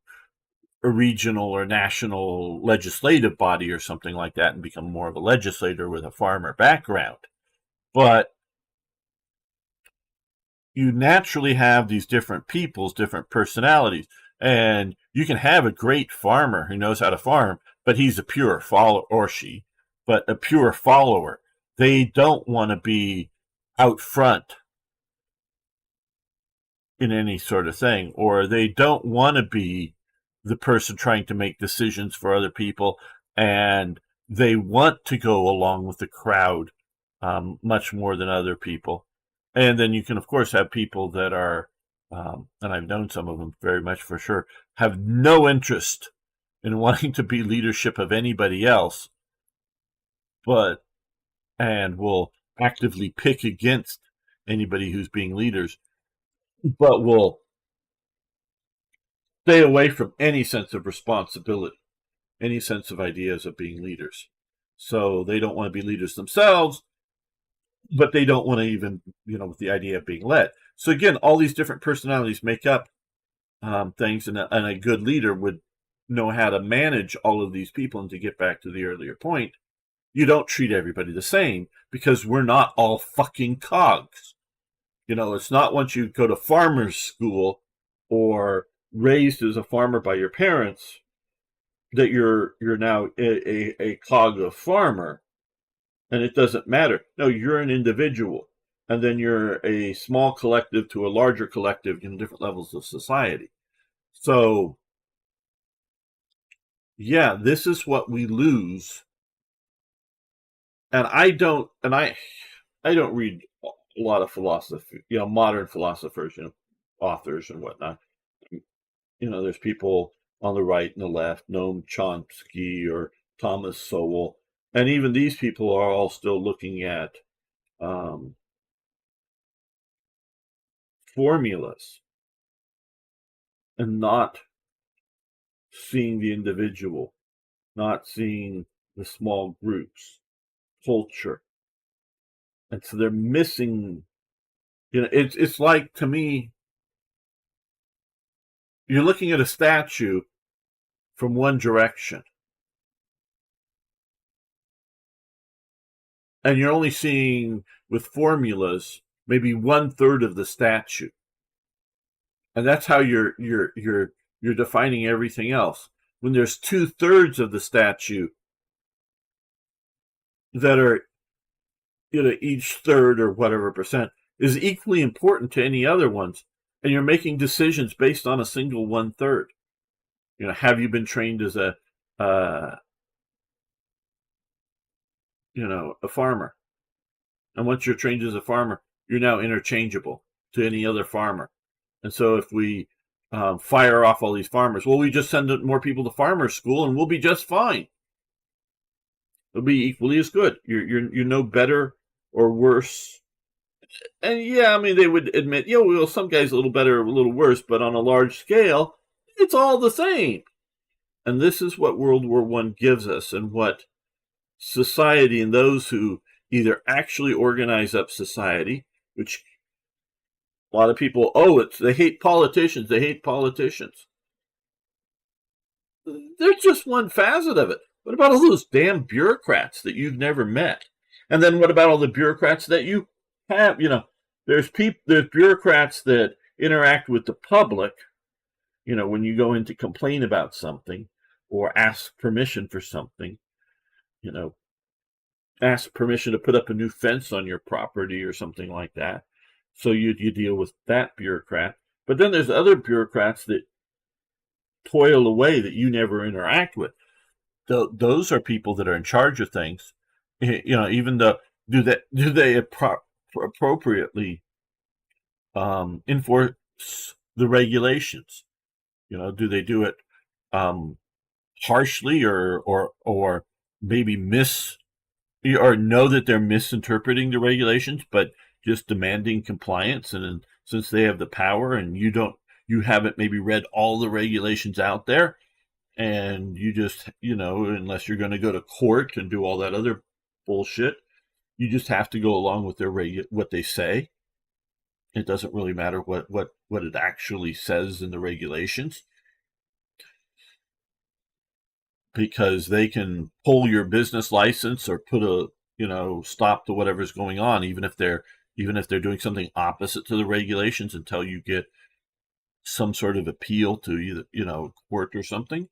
a regional or national legislative body or something like that and become more of a legislator with a farmer background. But you naturally have these different peoples, different personalities. And you can have a great farmer who knows how to farm, but he's a pure follower, or she, but a pure follower. They don't want to be out front in any sort of thing, or they don't want to be the person trying to make decisions for other people, and they want to go along with the crowd much more than other people. And then you can, of course, have people that are, and I've known some of them very much for sure, have no interest in wanting to be leadership of anybody else, and will actively pick against anybody who's being leaders, but will stay away from any sense of responsibility, any sense of ideas of being leaders. So they don't want to be leaders themselves, but they don't want to even, with the idea of being led. So again, all these different personalities make up things, and a good leader would know how to manage all of these people. And to get back to the earlier point, you don't treat everybody the same, because we're not all fucking cogs. It's not once you go to farmer's school or raised as a farmer by your parents that you're now a cog of farmer, and it doesn't matter. No, you're an individual, and then you're a small collective to a larger collective in different levels of society. So, yeah, this is what we lose. And I don't read a lot of philosophy, modern philosophers, authors and whatnot. There's people on the right and the left, Noam Chomsky or Thomas Sowell, and even these people are all still looking at formulas and not seeing the individual, not seeing the small groups, culture. And so they're missing, it's like, to me, you're looking at a statue from one direction, and you're only seeing, with formulas, maybe 1/3 of the statue. And that's how you're defining everything else. When there's 2/3 of the statue that are, each third or whatever percent is equally important to any other ones, and you're making decisions based on a single 1/3. Have you been trained as a farmer? And once you're trained as a farmer, you're now interchangeable to any other farmer. And so if we fire off all these farmers, well, we just send more people to farmer school and we'll be just fine. It'll be equally as good. You're no better or worse. And yeah, they would admit, well, some guys a little better, a little worse, but on a large scale, it's all the same. And this is what World War I gives us, and what society and those who either actually organize up society, which a lot of people, they hate politicians. They hate politicians. They're just one facet of it. What about all those damn bureaucrats that you've never met? And then what about all the bureaucrats that you have? There's bureaucrats that interact with the public, when you go in to complain about something or ask permission for something, ask permission to put up a new fence on your property or something like that. So you deal with that bureaucrat. But then there's other bureaucrats that toil away that you never interact with. Those are people that are in charge of things. Even though, do they appropriately enforce the regulations? Do they do it harshly or maybe or know that they're misinterpreting the regulations, but just demanding compliance. And since they have the power and you haven't maybe read all the regulations out there, and you just, unless you're going to go to court and do all that other bullshit, you just have to go along with what they say. It doesn't really matter what it actually says in the regulations, because they can pull your business license or put a stop to whatever's going on, even if they're doing something opposite to the regulations, until you get some sort of appeal to either court or something.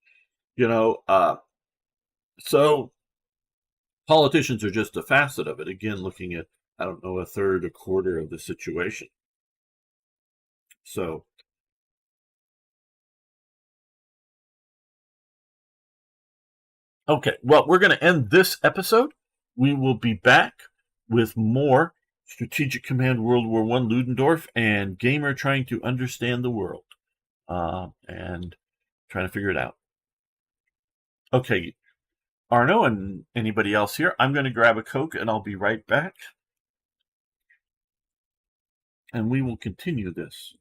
So politicians are just a facet of it. Again, looking at, I don't know, a third, a quarter of the situation. So okay, well, we're going to end this episode. We will be back with more Strategic Command World War I Ludendorff and Gamer trying to understand the world and trying to figure it out. Okay, Arno and anybody else here, I'm going to grab a Coke and I'll be right back. And we will continue this.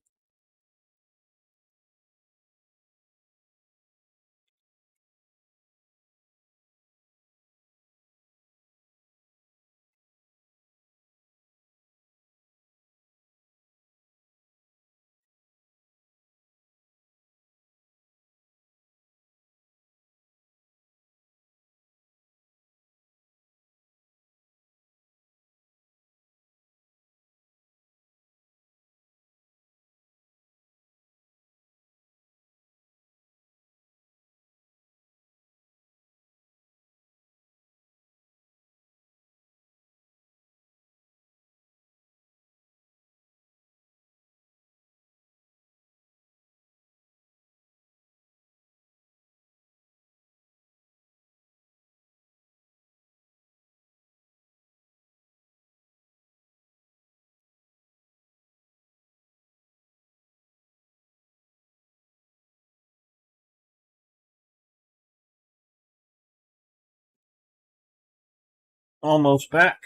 Almost back.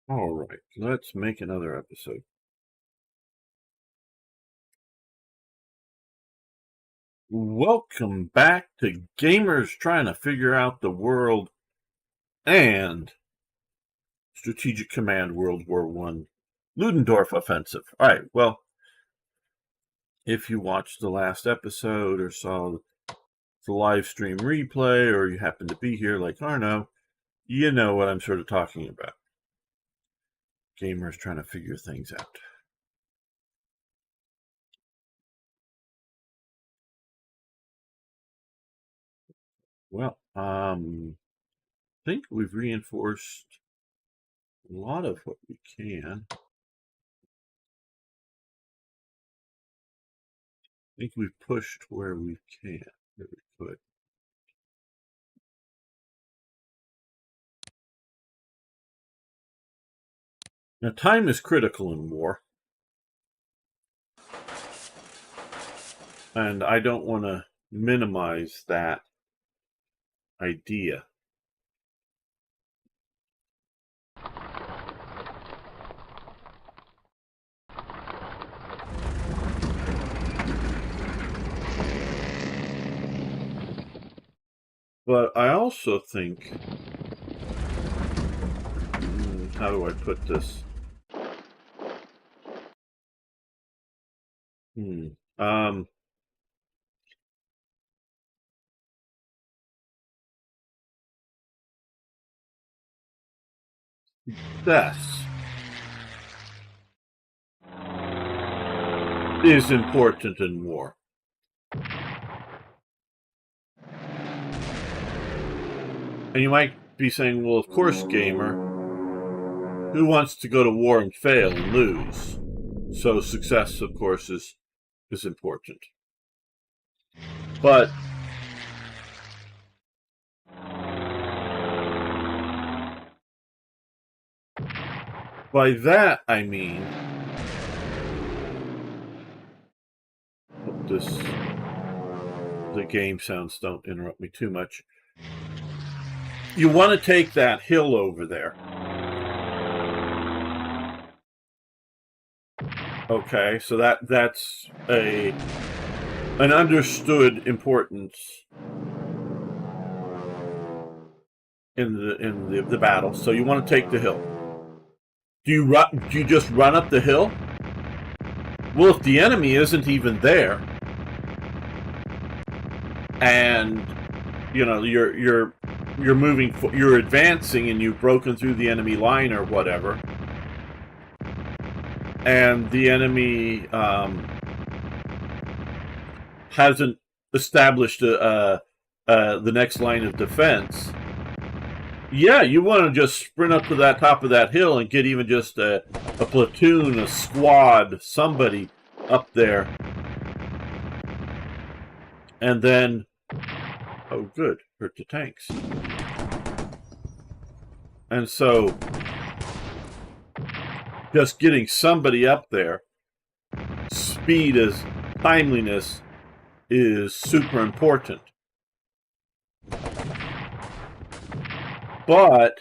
All right, let's make another episode. Welcome back to Gamers Trying to Figure Out the World and Strategic Command World War I Ludendorff Offensive. All right, well, if you watched the last episode or saw the live stream replay, or you happen to be here like Arno, you know what I'm sort of talking about. Gamers trying to figure things out. Well, I think we've reinforced a lot of what we can. I think we've pushed where we can, where we could. Now, time is critical in war. And I don't want to minimize that idea. But I also think, how do I put this? This is important in war. And you might be saying, well, of course, gamer, who wants to go to war and fail and lose? So success, of course, is important. But by that I mean the game sounds don't interrupt me too much. You want to take that hill over there. Okay, so that's an understood importance in the battle. So you want to take the hill. Do you just run up the hill? Well, if the enemy isn't even there, and you're you're advancing, and you've broken through the enemy line or whatever, and the enemy hasn't established the next line of defense, yeah, you want to just sprint up to that top of that hill and get even just a platoon, a squad, somebody up there. And then, oh good, hurt the tanks. And so, just getting somebody up there, speed is, timeliness is super important. But,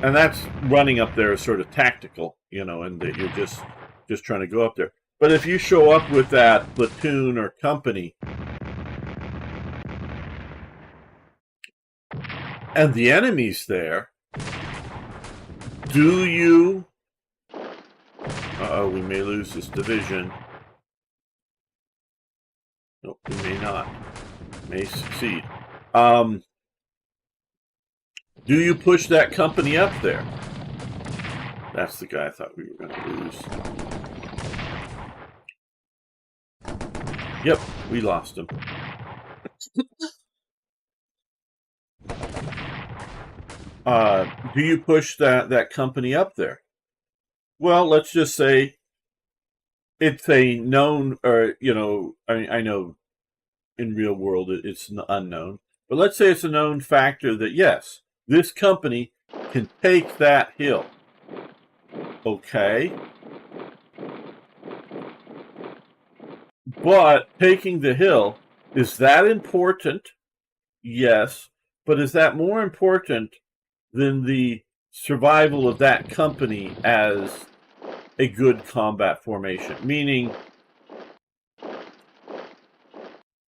and that's running up there is sort of tactical, and that you're just trying to go up there. But if you show up with that platoon or company, and the enemy's there, do you... Uh-oh, we may lose this division. Nope, we may not. May succeed. Do you push that company up there? That's the guy I thought we were going to lose. Yep, we lost him. Do you push that company up there? Well, let's just say it's a known, or, I know in real world it's unknown, but let's say it's a known factor that, yes, this company can take that hill. Okay. But taking the hill, is that important? Yes. But is that more important than the survival of that company as a good combat formation? Meaning,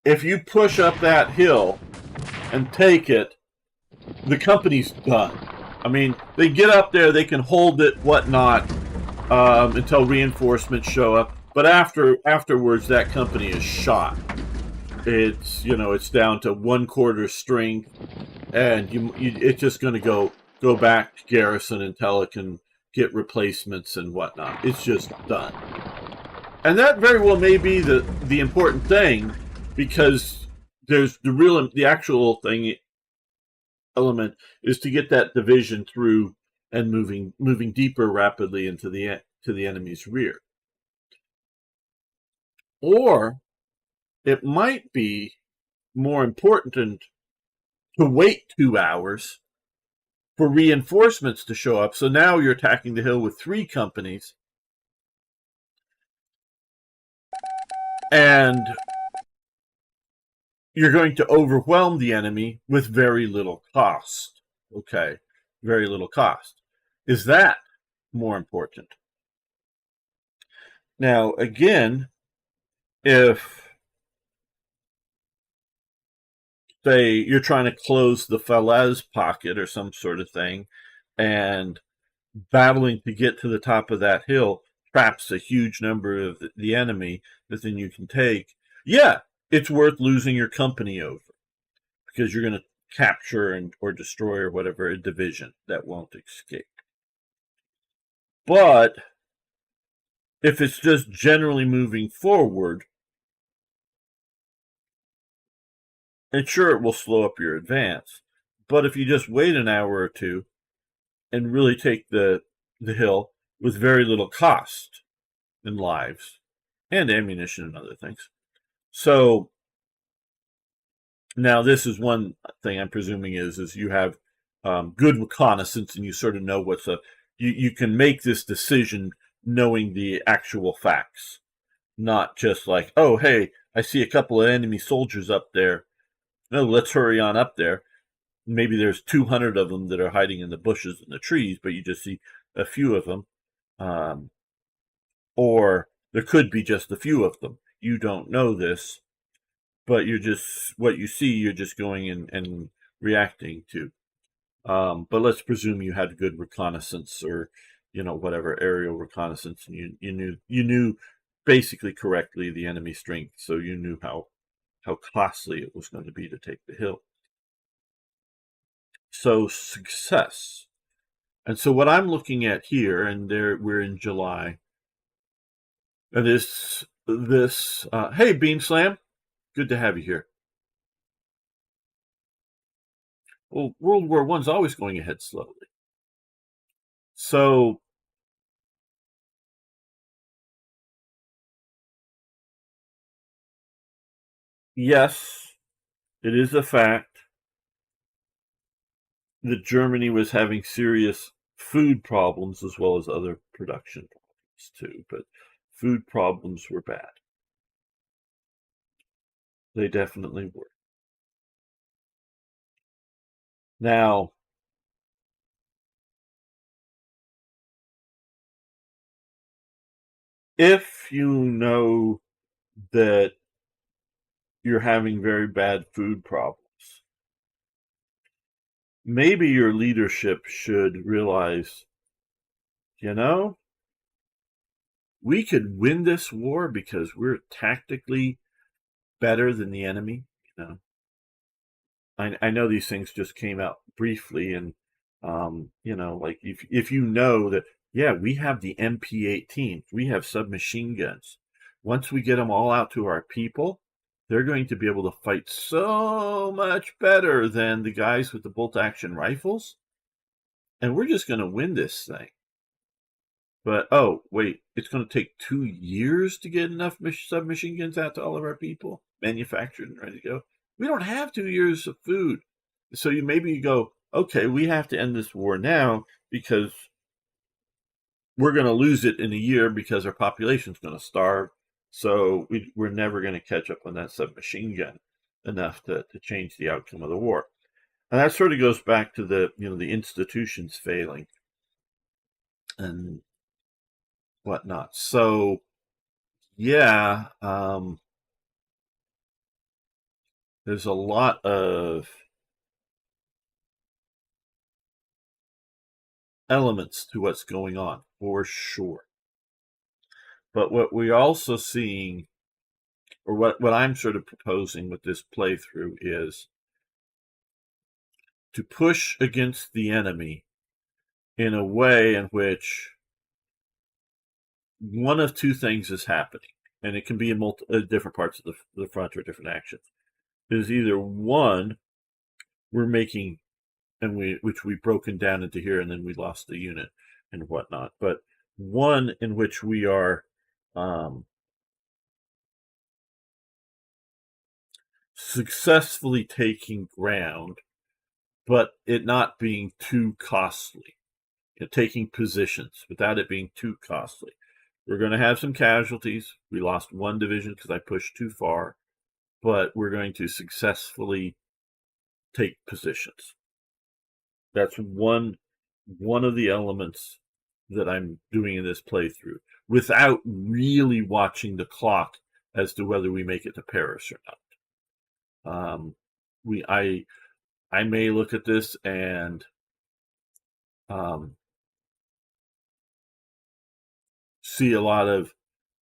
if you push up that hill and take it, the company's done. I mean, they get up there, they can hold it, whatnot, until reinforcements show up. But afterwards, that company is shot. It's it's down to 1/4 strength, and it's just going to go back to garrison until it can get replacements and whatnot. It's just done. And that very well may be the important thing, because there's the actual thing element is to get that division through and moving deeper rapidly into the enemy's rear. Or it might be more important to wait 2 hours for reinforcements to show up. So now you're attacking the hill with 3 companies, and you're going to overwhelm the enemy with very little cost. Okay, very little cost. Is that more important? Now, again, if, say, you're trying to close the Flanders pocket or some sort of thing, and battling to get to the top of that hill traps a huge number of the enemy that then you can take, yeah, it's worth losing your company over, because you're going to capture or destroy or whatever a division that won't escape. But if it's just generally moving forward, And sure, it will slow up your advance. But if you just wait an hour or two and really take the hill with very little cost in lives and ammunition and other things. So now this is one thing I'm presuming is you have good reconnaissance and you sort of know what's up. You can make this decision knowing the actual facts, not just like, oh, hey, I see a couple of enemy soldiers up there. No, let's hurry on up there. Maybe there's 200 of them that are hiding in the bushes and the trees, but you just see a few of them. Or there could be just a few of them. You don't know this, but you're just, what you see, you're just going and reacting to. But let's presume you had good reconnaissance or, whatever, aerial reconnaissance, and you knew basically correctly the enemy strength, so you knew how costly it was going to be to take the hill. So success. And so what I'm looking at here, and there we're in July, and this hey, Beam Slam, good to have you here. Well, World War I's always going ahead slowly. So yes, it is a fact that Germany was having serious food problems as well as other production problems too, but food problems were bad. They definitely were. Now, if you know that you're having very bad food problems, maybe your leadership should realize, we could win this war because we're tactically better than the enemy. I know these things just came out briefly, and like if you know that, yeah, we have the MP-18, we have submachine guns. Once we get them all out to our people, they're going to be able to fight so much better than the guys with the bolt-action rifles, and we're just going to win this thing. But oh wait, it's going to take 2 years to get enough submachine guns out to all of our people, manufactured and ready to go. We don't have 2 years of food. So you go, okay, we have to end this war now because we're going to lose it in a year because our population's going to starve. So we're never going to catch up on that submachine gun enough to change the outcome of the war. And that sort of goes back to the institutions failing and whatnot. So yeah, there's a lot of elements to what's going on, for sure. But what we're also seeing, or what I'm sort of proposing with this playthrough, is to push against the enemy in a way in which one of two things is happening, and it can be in different parts of the front or different actions. Is either one, we're making, which we've broken down into here, and then we lost the unit and whatnot. But one in which we are successfully taking ground, but it not being too costly. Taking positions without it being too costly. We're going to have some casualties. We lost one division because I pushed too far, but we're going to successfully take positions. That's one of the elements that I'm doing in this playthrough without really watching the clock as to whether we make it to Paris or not. I may look at this and see a lot of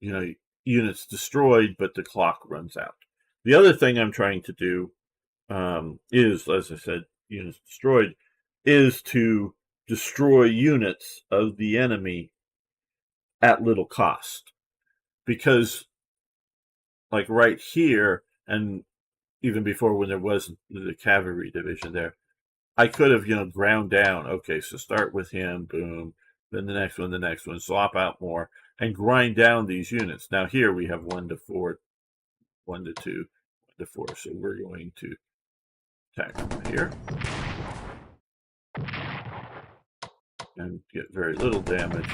units destroyed, but the clock runs out. The other thing I'm trying to do is, as I said, units destroyed, is to destroy units of the enemy at little cost. Because, like right here, and even before when there was the cavalry division there, I could have, ground down. Okay, so start with him, boom, then the next one, swap out more, and grind down these units. Now here we have 1 to 4, 1 to 2, 1 to 4. So we're going to attack here and get very little damage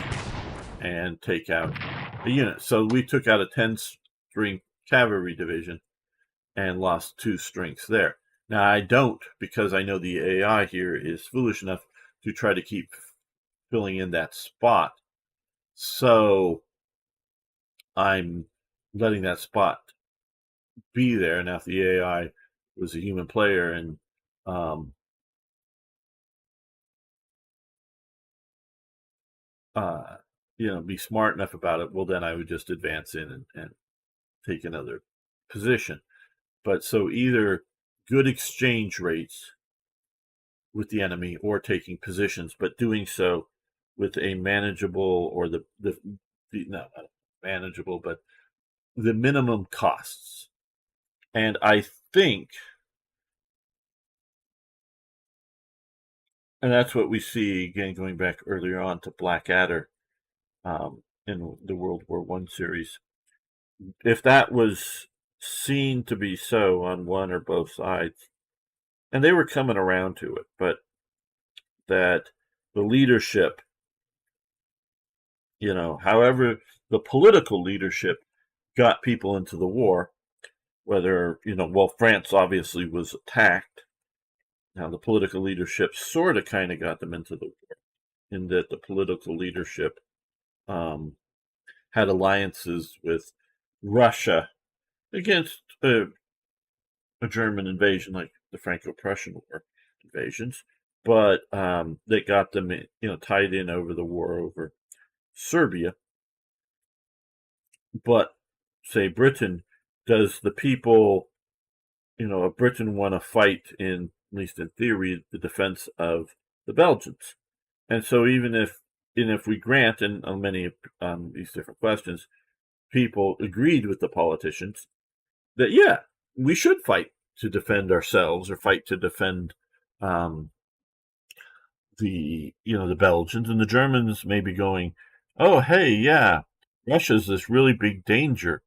and take out a unit. So we took out a 10-string cavalry division and lost 2 strengths there. Now I don't, because I know the AI here is foolish enough to try to keep filling in that spot. So I'm letting that spot be there. Now if the AI was a human player and be smart enough about it, well, then I would just advance in and take another position. But so either good exchange rates with the enemy or taking positions, but doing so with a manageable or not manageable, but the minimum costs. And I think, and that's what we see again going back earlier on to Blackadder in the World War I series. If that was seen to be so on one or both sides, and they were coming around to it, but that the leadership, however the political leadership got people into the war, whether, France obviously was attacked. Now the political leadership sort of kind of got them into the war, in that the political leadership had alliances with Russia against a German invasion, like the Franco-Prussian War invasions, but they got them, tied in over the war over Serbia. But say Britain, does the people, of Britain want to fight, in at least in theory, the defense of the Belgians? And so even if we grant, and on many these different questions, people agreed with the politicians that, yeah, we should fight to defend ourselves or fight to defend the Belgians, and the Germans may be going, oh, hey, yeah, Russia's this really big danger,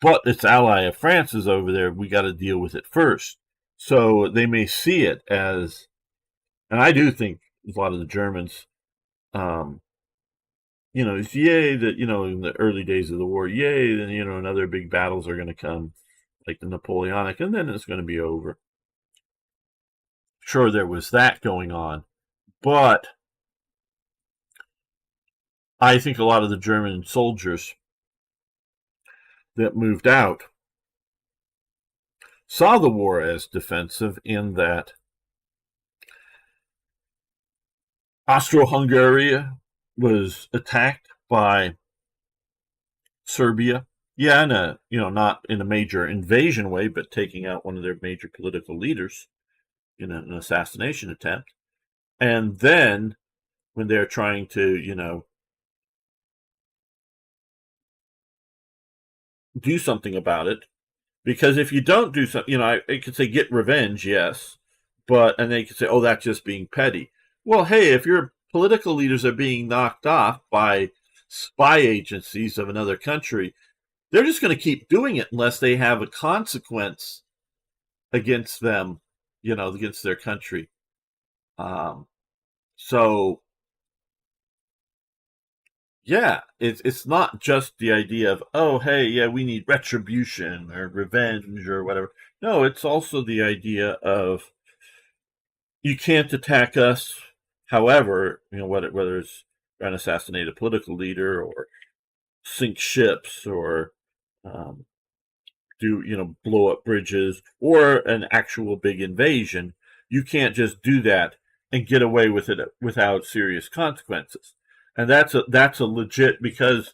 but its ally of France is over there. We got to deal with it first. So they may see it as, and I do think a lot of the Germans, it's yay that, in the early days of the war, yay, then, and other big battles are going to come, like the Napoleonic, and then it's going to be over. Sure, there was that going on, but I think a lot of the German soldiers that moved out saw the war as defensive, in that Austro-Hungary was attacked by Serbia. Yeah, not in a major invasion way, but taking out one of their major political leaders in an assassination attempt. And then when they're trying to, do something about it, because if you don't do something, I could say get revenge, yes, and they could say, oh, that's just being petty. Well, hey, if your political leaders are being knocked off by spy agencies of another country, they're just going to keep doing it unless they have a consequence against them, against their country. So, yeah, it's not just the idea of, oh, hey, yeah, we need retribution or revenge or whatever. No, it's also the idea of, you can't attack us. However, whether it's trying to assassinate a political leader or sink ships or blow up bridges or an actual big invasion, you can't just do that and get away with it without serious consequences. And that's a legit, because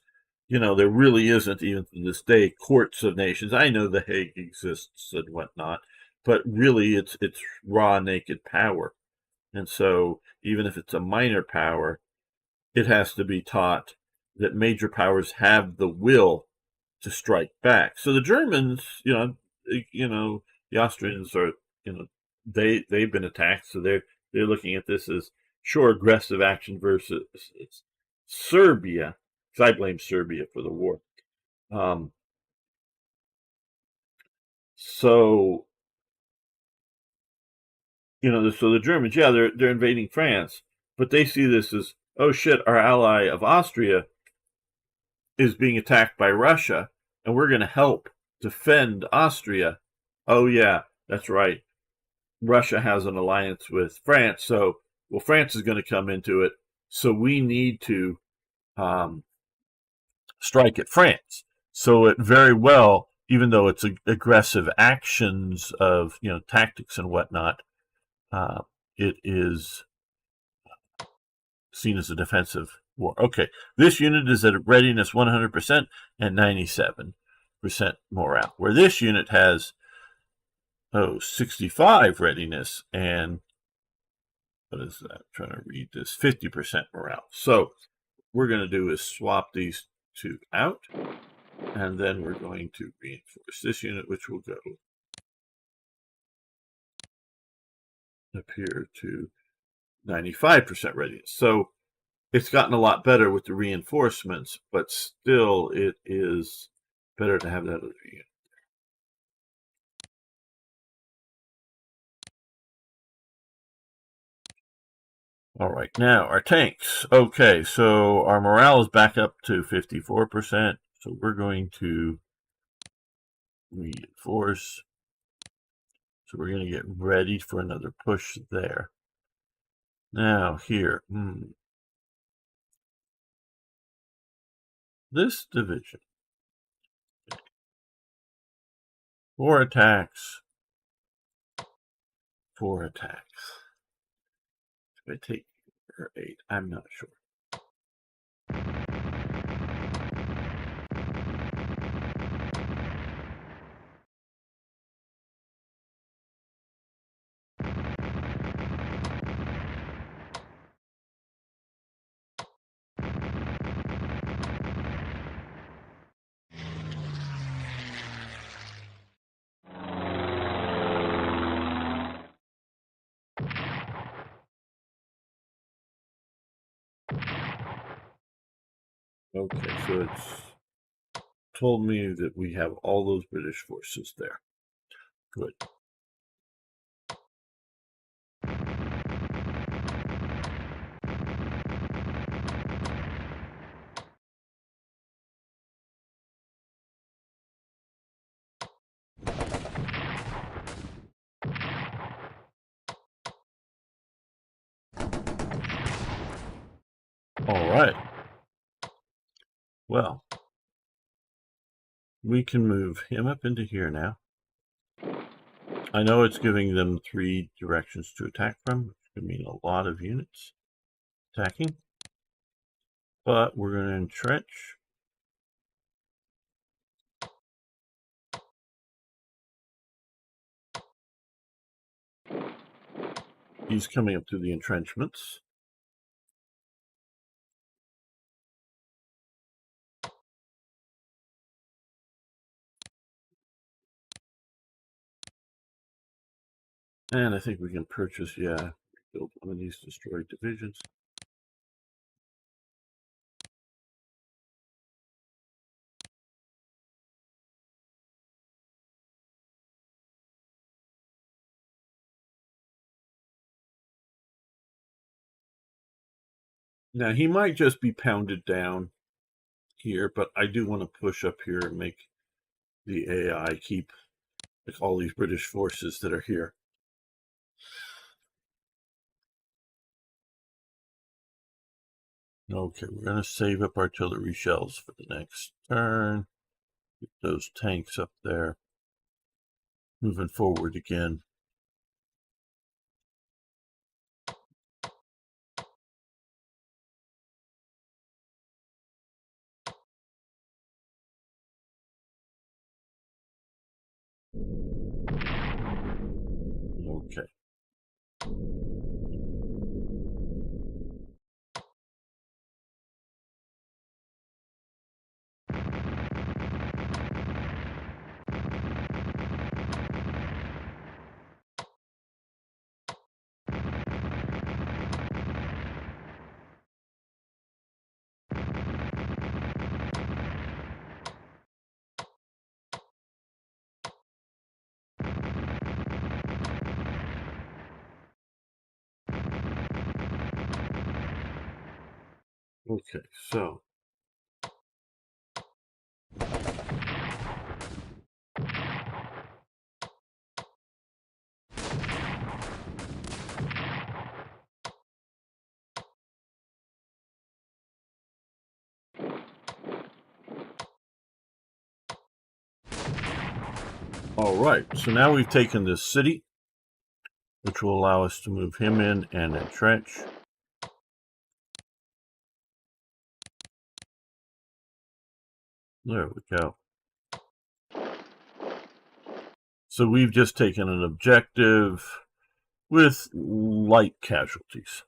there really isn't, even to this day, courts of nations. I know The Hague exists and whatnot, but really it's raw, naked power. And so even if it's a minor power, it has to be taught that major powers have the will to strike back. So the Germans, the Austrians are, they've been attacked, so they're looking at this as sure aggressive action versus Serbia, because I blame Serbia for the war. So so the Germans, yeah, they're invading France, but they see this as, oh shit, our ally of Austria is being attacked by Russia, and we're going to help defend Austria. Oh yeah, that's right. Russia has an alliance with France, so France is going to come into it, so we need to strike at France. So it very well, even though it's aggressive actions of tactics and whatnot, it is seen as a defensive war. Okay, this unit is at readiness 100% and 97% morale, where this unit has 65 readiness and what is that? I'm trying to read this, 50% morale. So what we're going to do is swap these two out, and then we're going to reinforce this unit, which will go up here to 95% readiness. So it's gotten a lot better with the reinforcements, but still it is better to have that other unit. All right, now our tanks. Okay, so our morale is back up to 54%. So we're going to reinforce. So we're going to get ready for another push there. Now here, this division, 4 attacks, 4 attacks. If I take 8, I'm not sure. Okay, so it's told me that we have all those British forces there. Good. All right. Well, we can move him up into here now. I know it's giving them 3 directions to attack from, which could mean a lot of units attacking. But we're going to entrench. He's coming up through the entrenchments. And I think we can purchase, build one of these destroyed divisions. Now, he might just be pounded down here, but I do want to push up here and make the AI keep all these British forces that are here. Okay, we're going to save up artillery shells for the next turn. Get those tanks up there. Moving forward again. Okay. Okay, so all right, so now we've taken this city, which will allow us to move him in and entrench. There we go. So we've just taken an objective with light casualties.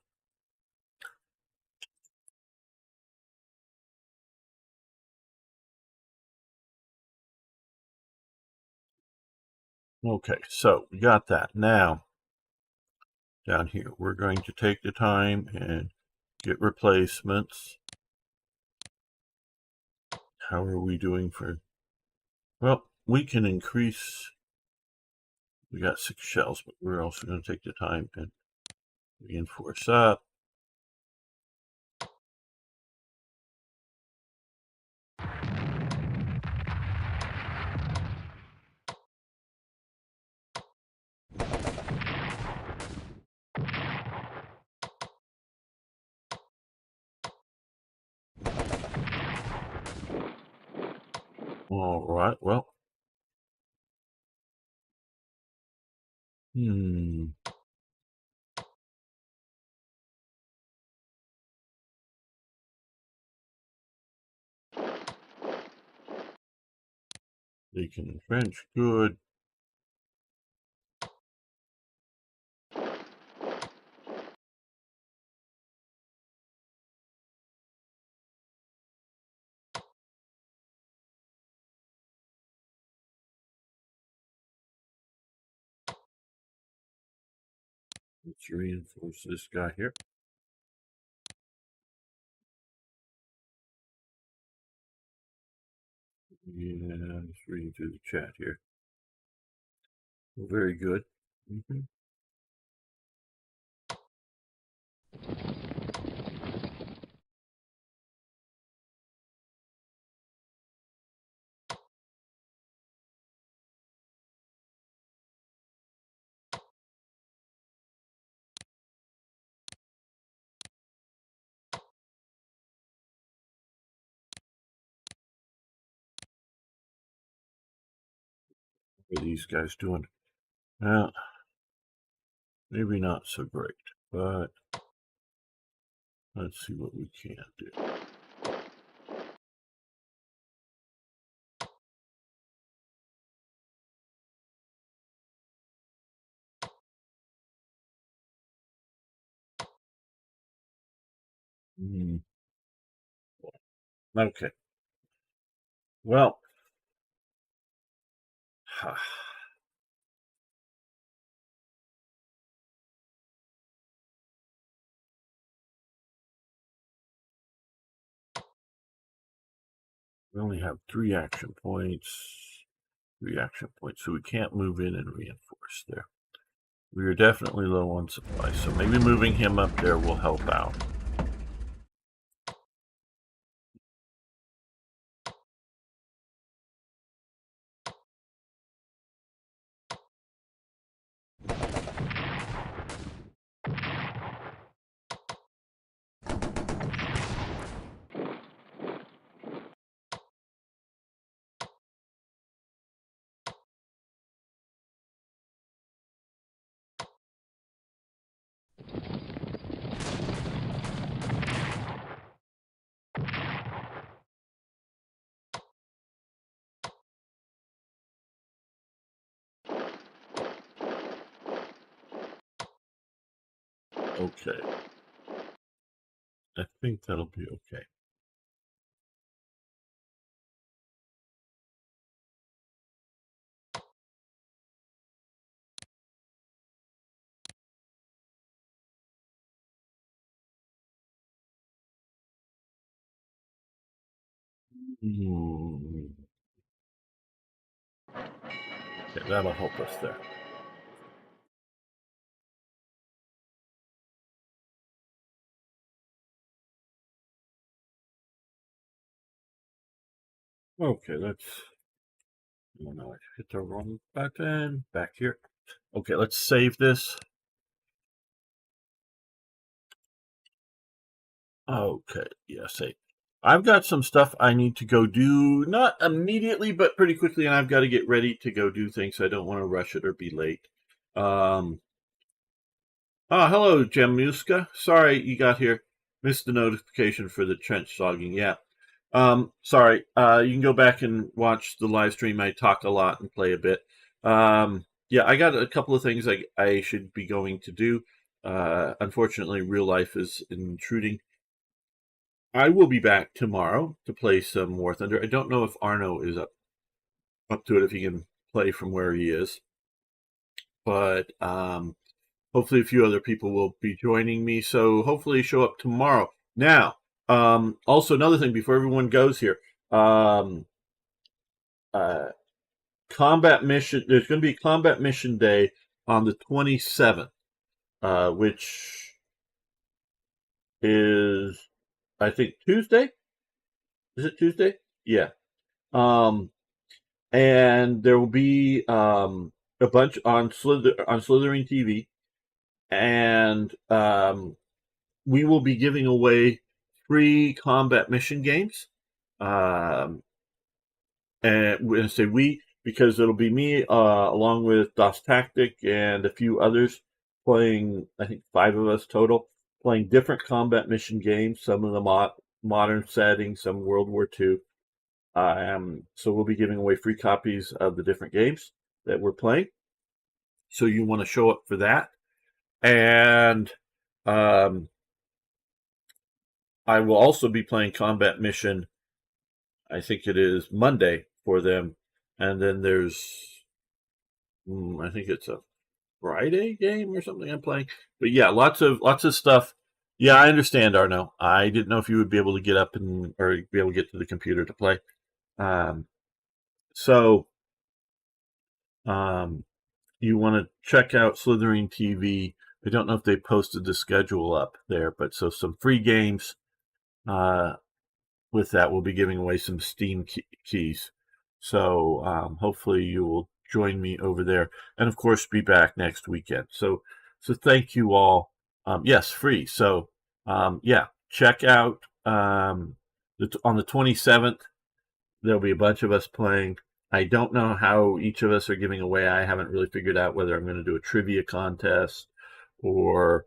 Okay, so we got that. Now, down here, we're going to take the time and get replacements. How are we doing for... Well, we can increase... We got 6 shells, but we're also going to take the time and reinforce that. All right, well. They can entrench. Good. Let's reinforce this guy here. Yeah, I'm just reading through the chat here. Well, very good. What are these guys doing? Well, maybe not so great, but let's see what we can do. Okay. Well, we only have 3 action points. 3 action points, so we can't move in and reinforce there. We are definitely low on supplies, so maybe moving him up there will help out. Okay. I think that'll be okay. Okay, that'll help us there. Okay, let's. Oh no, I hit the wrong button. Back here. Okay, let's save this. Okay, yeah, save. I've got some stuff I need to go do, not immediately, but pretty quickly, and I've got to get ready to go do things. So I don't want to rush it or be late. Hello, Jamuska. Sorry you got here. Missed the notification for the trench logging. Yeah. Sorry. You can go back and watch the live stream. I talk a lot and play a bit. Yeah, I got a couple of things I should be going to do. Unfortunately, real life is intruding. I will be back tomorrow to play some War Thunder. I don't know if Arno is up to it, if he can play from where he is. But hopefully a few other people will be joining me. So hopefully show up tomorrow. Now, also another thing before everyone goes here. Combat mission. There's going to be combat mission day on the 27th, which is, I think, Tuesday. Is it Tuesday? Yeah. And there will be a bunch on Slithering TV, and we will be giving away free combat mission games. And we're going to say we, because it'll be me along with Das Tactic and a few others playing, I think 5 of us total, playing different combat mission games, some of them modern settings, some World War II. So we'll be giving away free copies of the different games that we're playing. So you want to show up for that. And I will also be playing Combat Mission, I think it is Monday for them. And then there's, I think it's a Friday game or something I'm playing. But yeah, lots of stuff. Yeah, I understand, Arno. I didn't know if you would be able to get up or be able to get to the computer to play. So you want to check out Slithering TV. I don't know if they posted the schedule up there, but so some free games. With that, we'll be giving away some Steam keys. So hopefully you will join me over there, and of course be back next weekend. So thank you all. Yes, free. So yeah, check out on the 27th. There'll be a bunch of us playing. I don't know how each of us are giving away. I haven't really figured out whether I'm going to do a trivia contest or,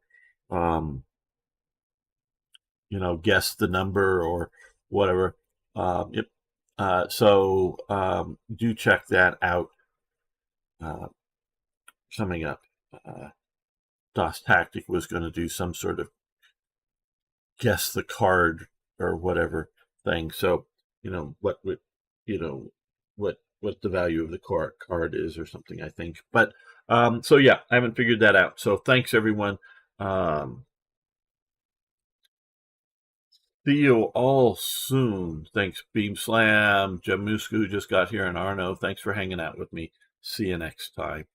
guess the number or whatever. Yep. So do check that out. Coming up, Das Tactic was going to do some sort of guess the card or whatever thing. So what the value of the card is or something, I think. But so yeah, I haven't figured that out. So thanks everyone. See you all soon. Thanks, Beam Slam, Jamuska, who just got here, and Arno. Thanks for hanging out with me. See you next time.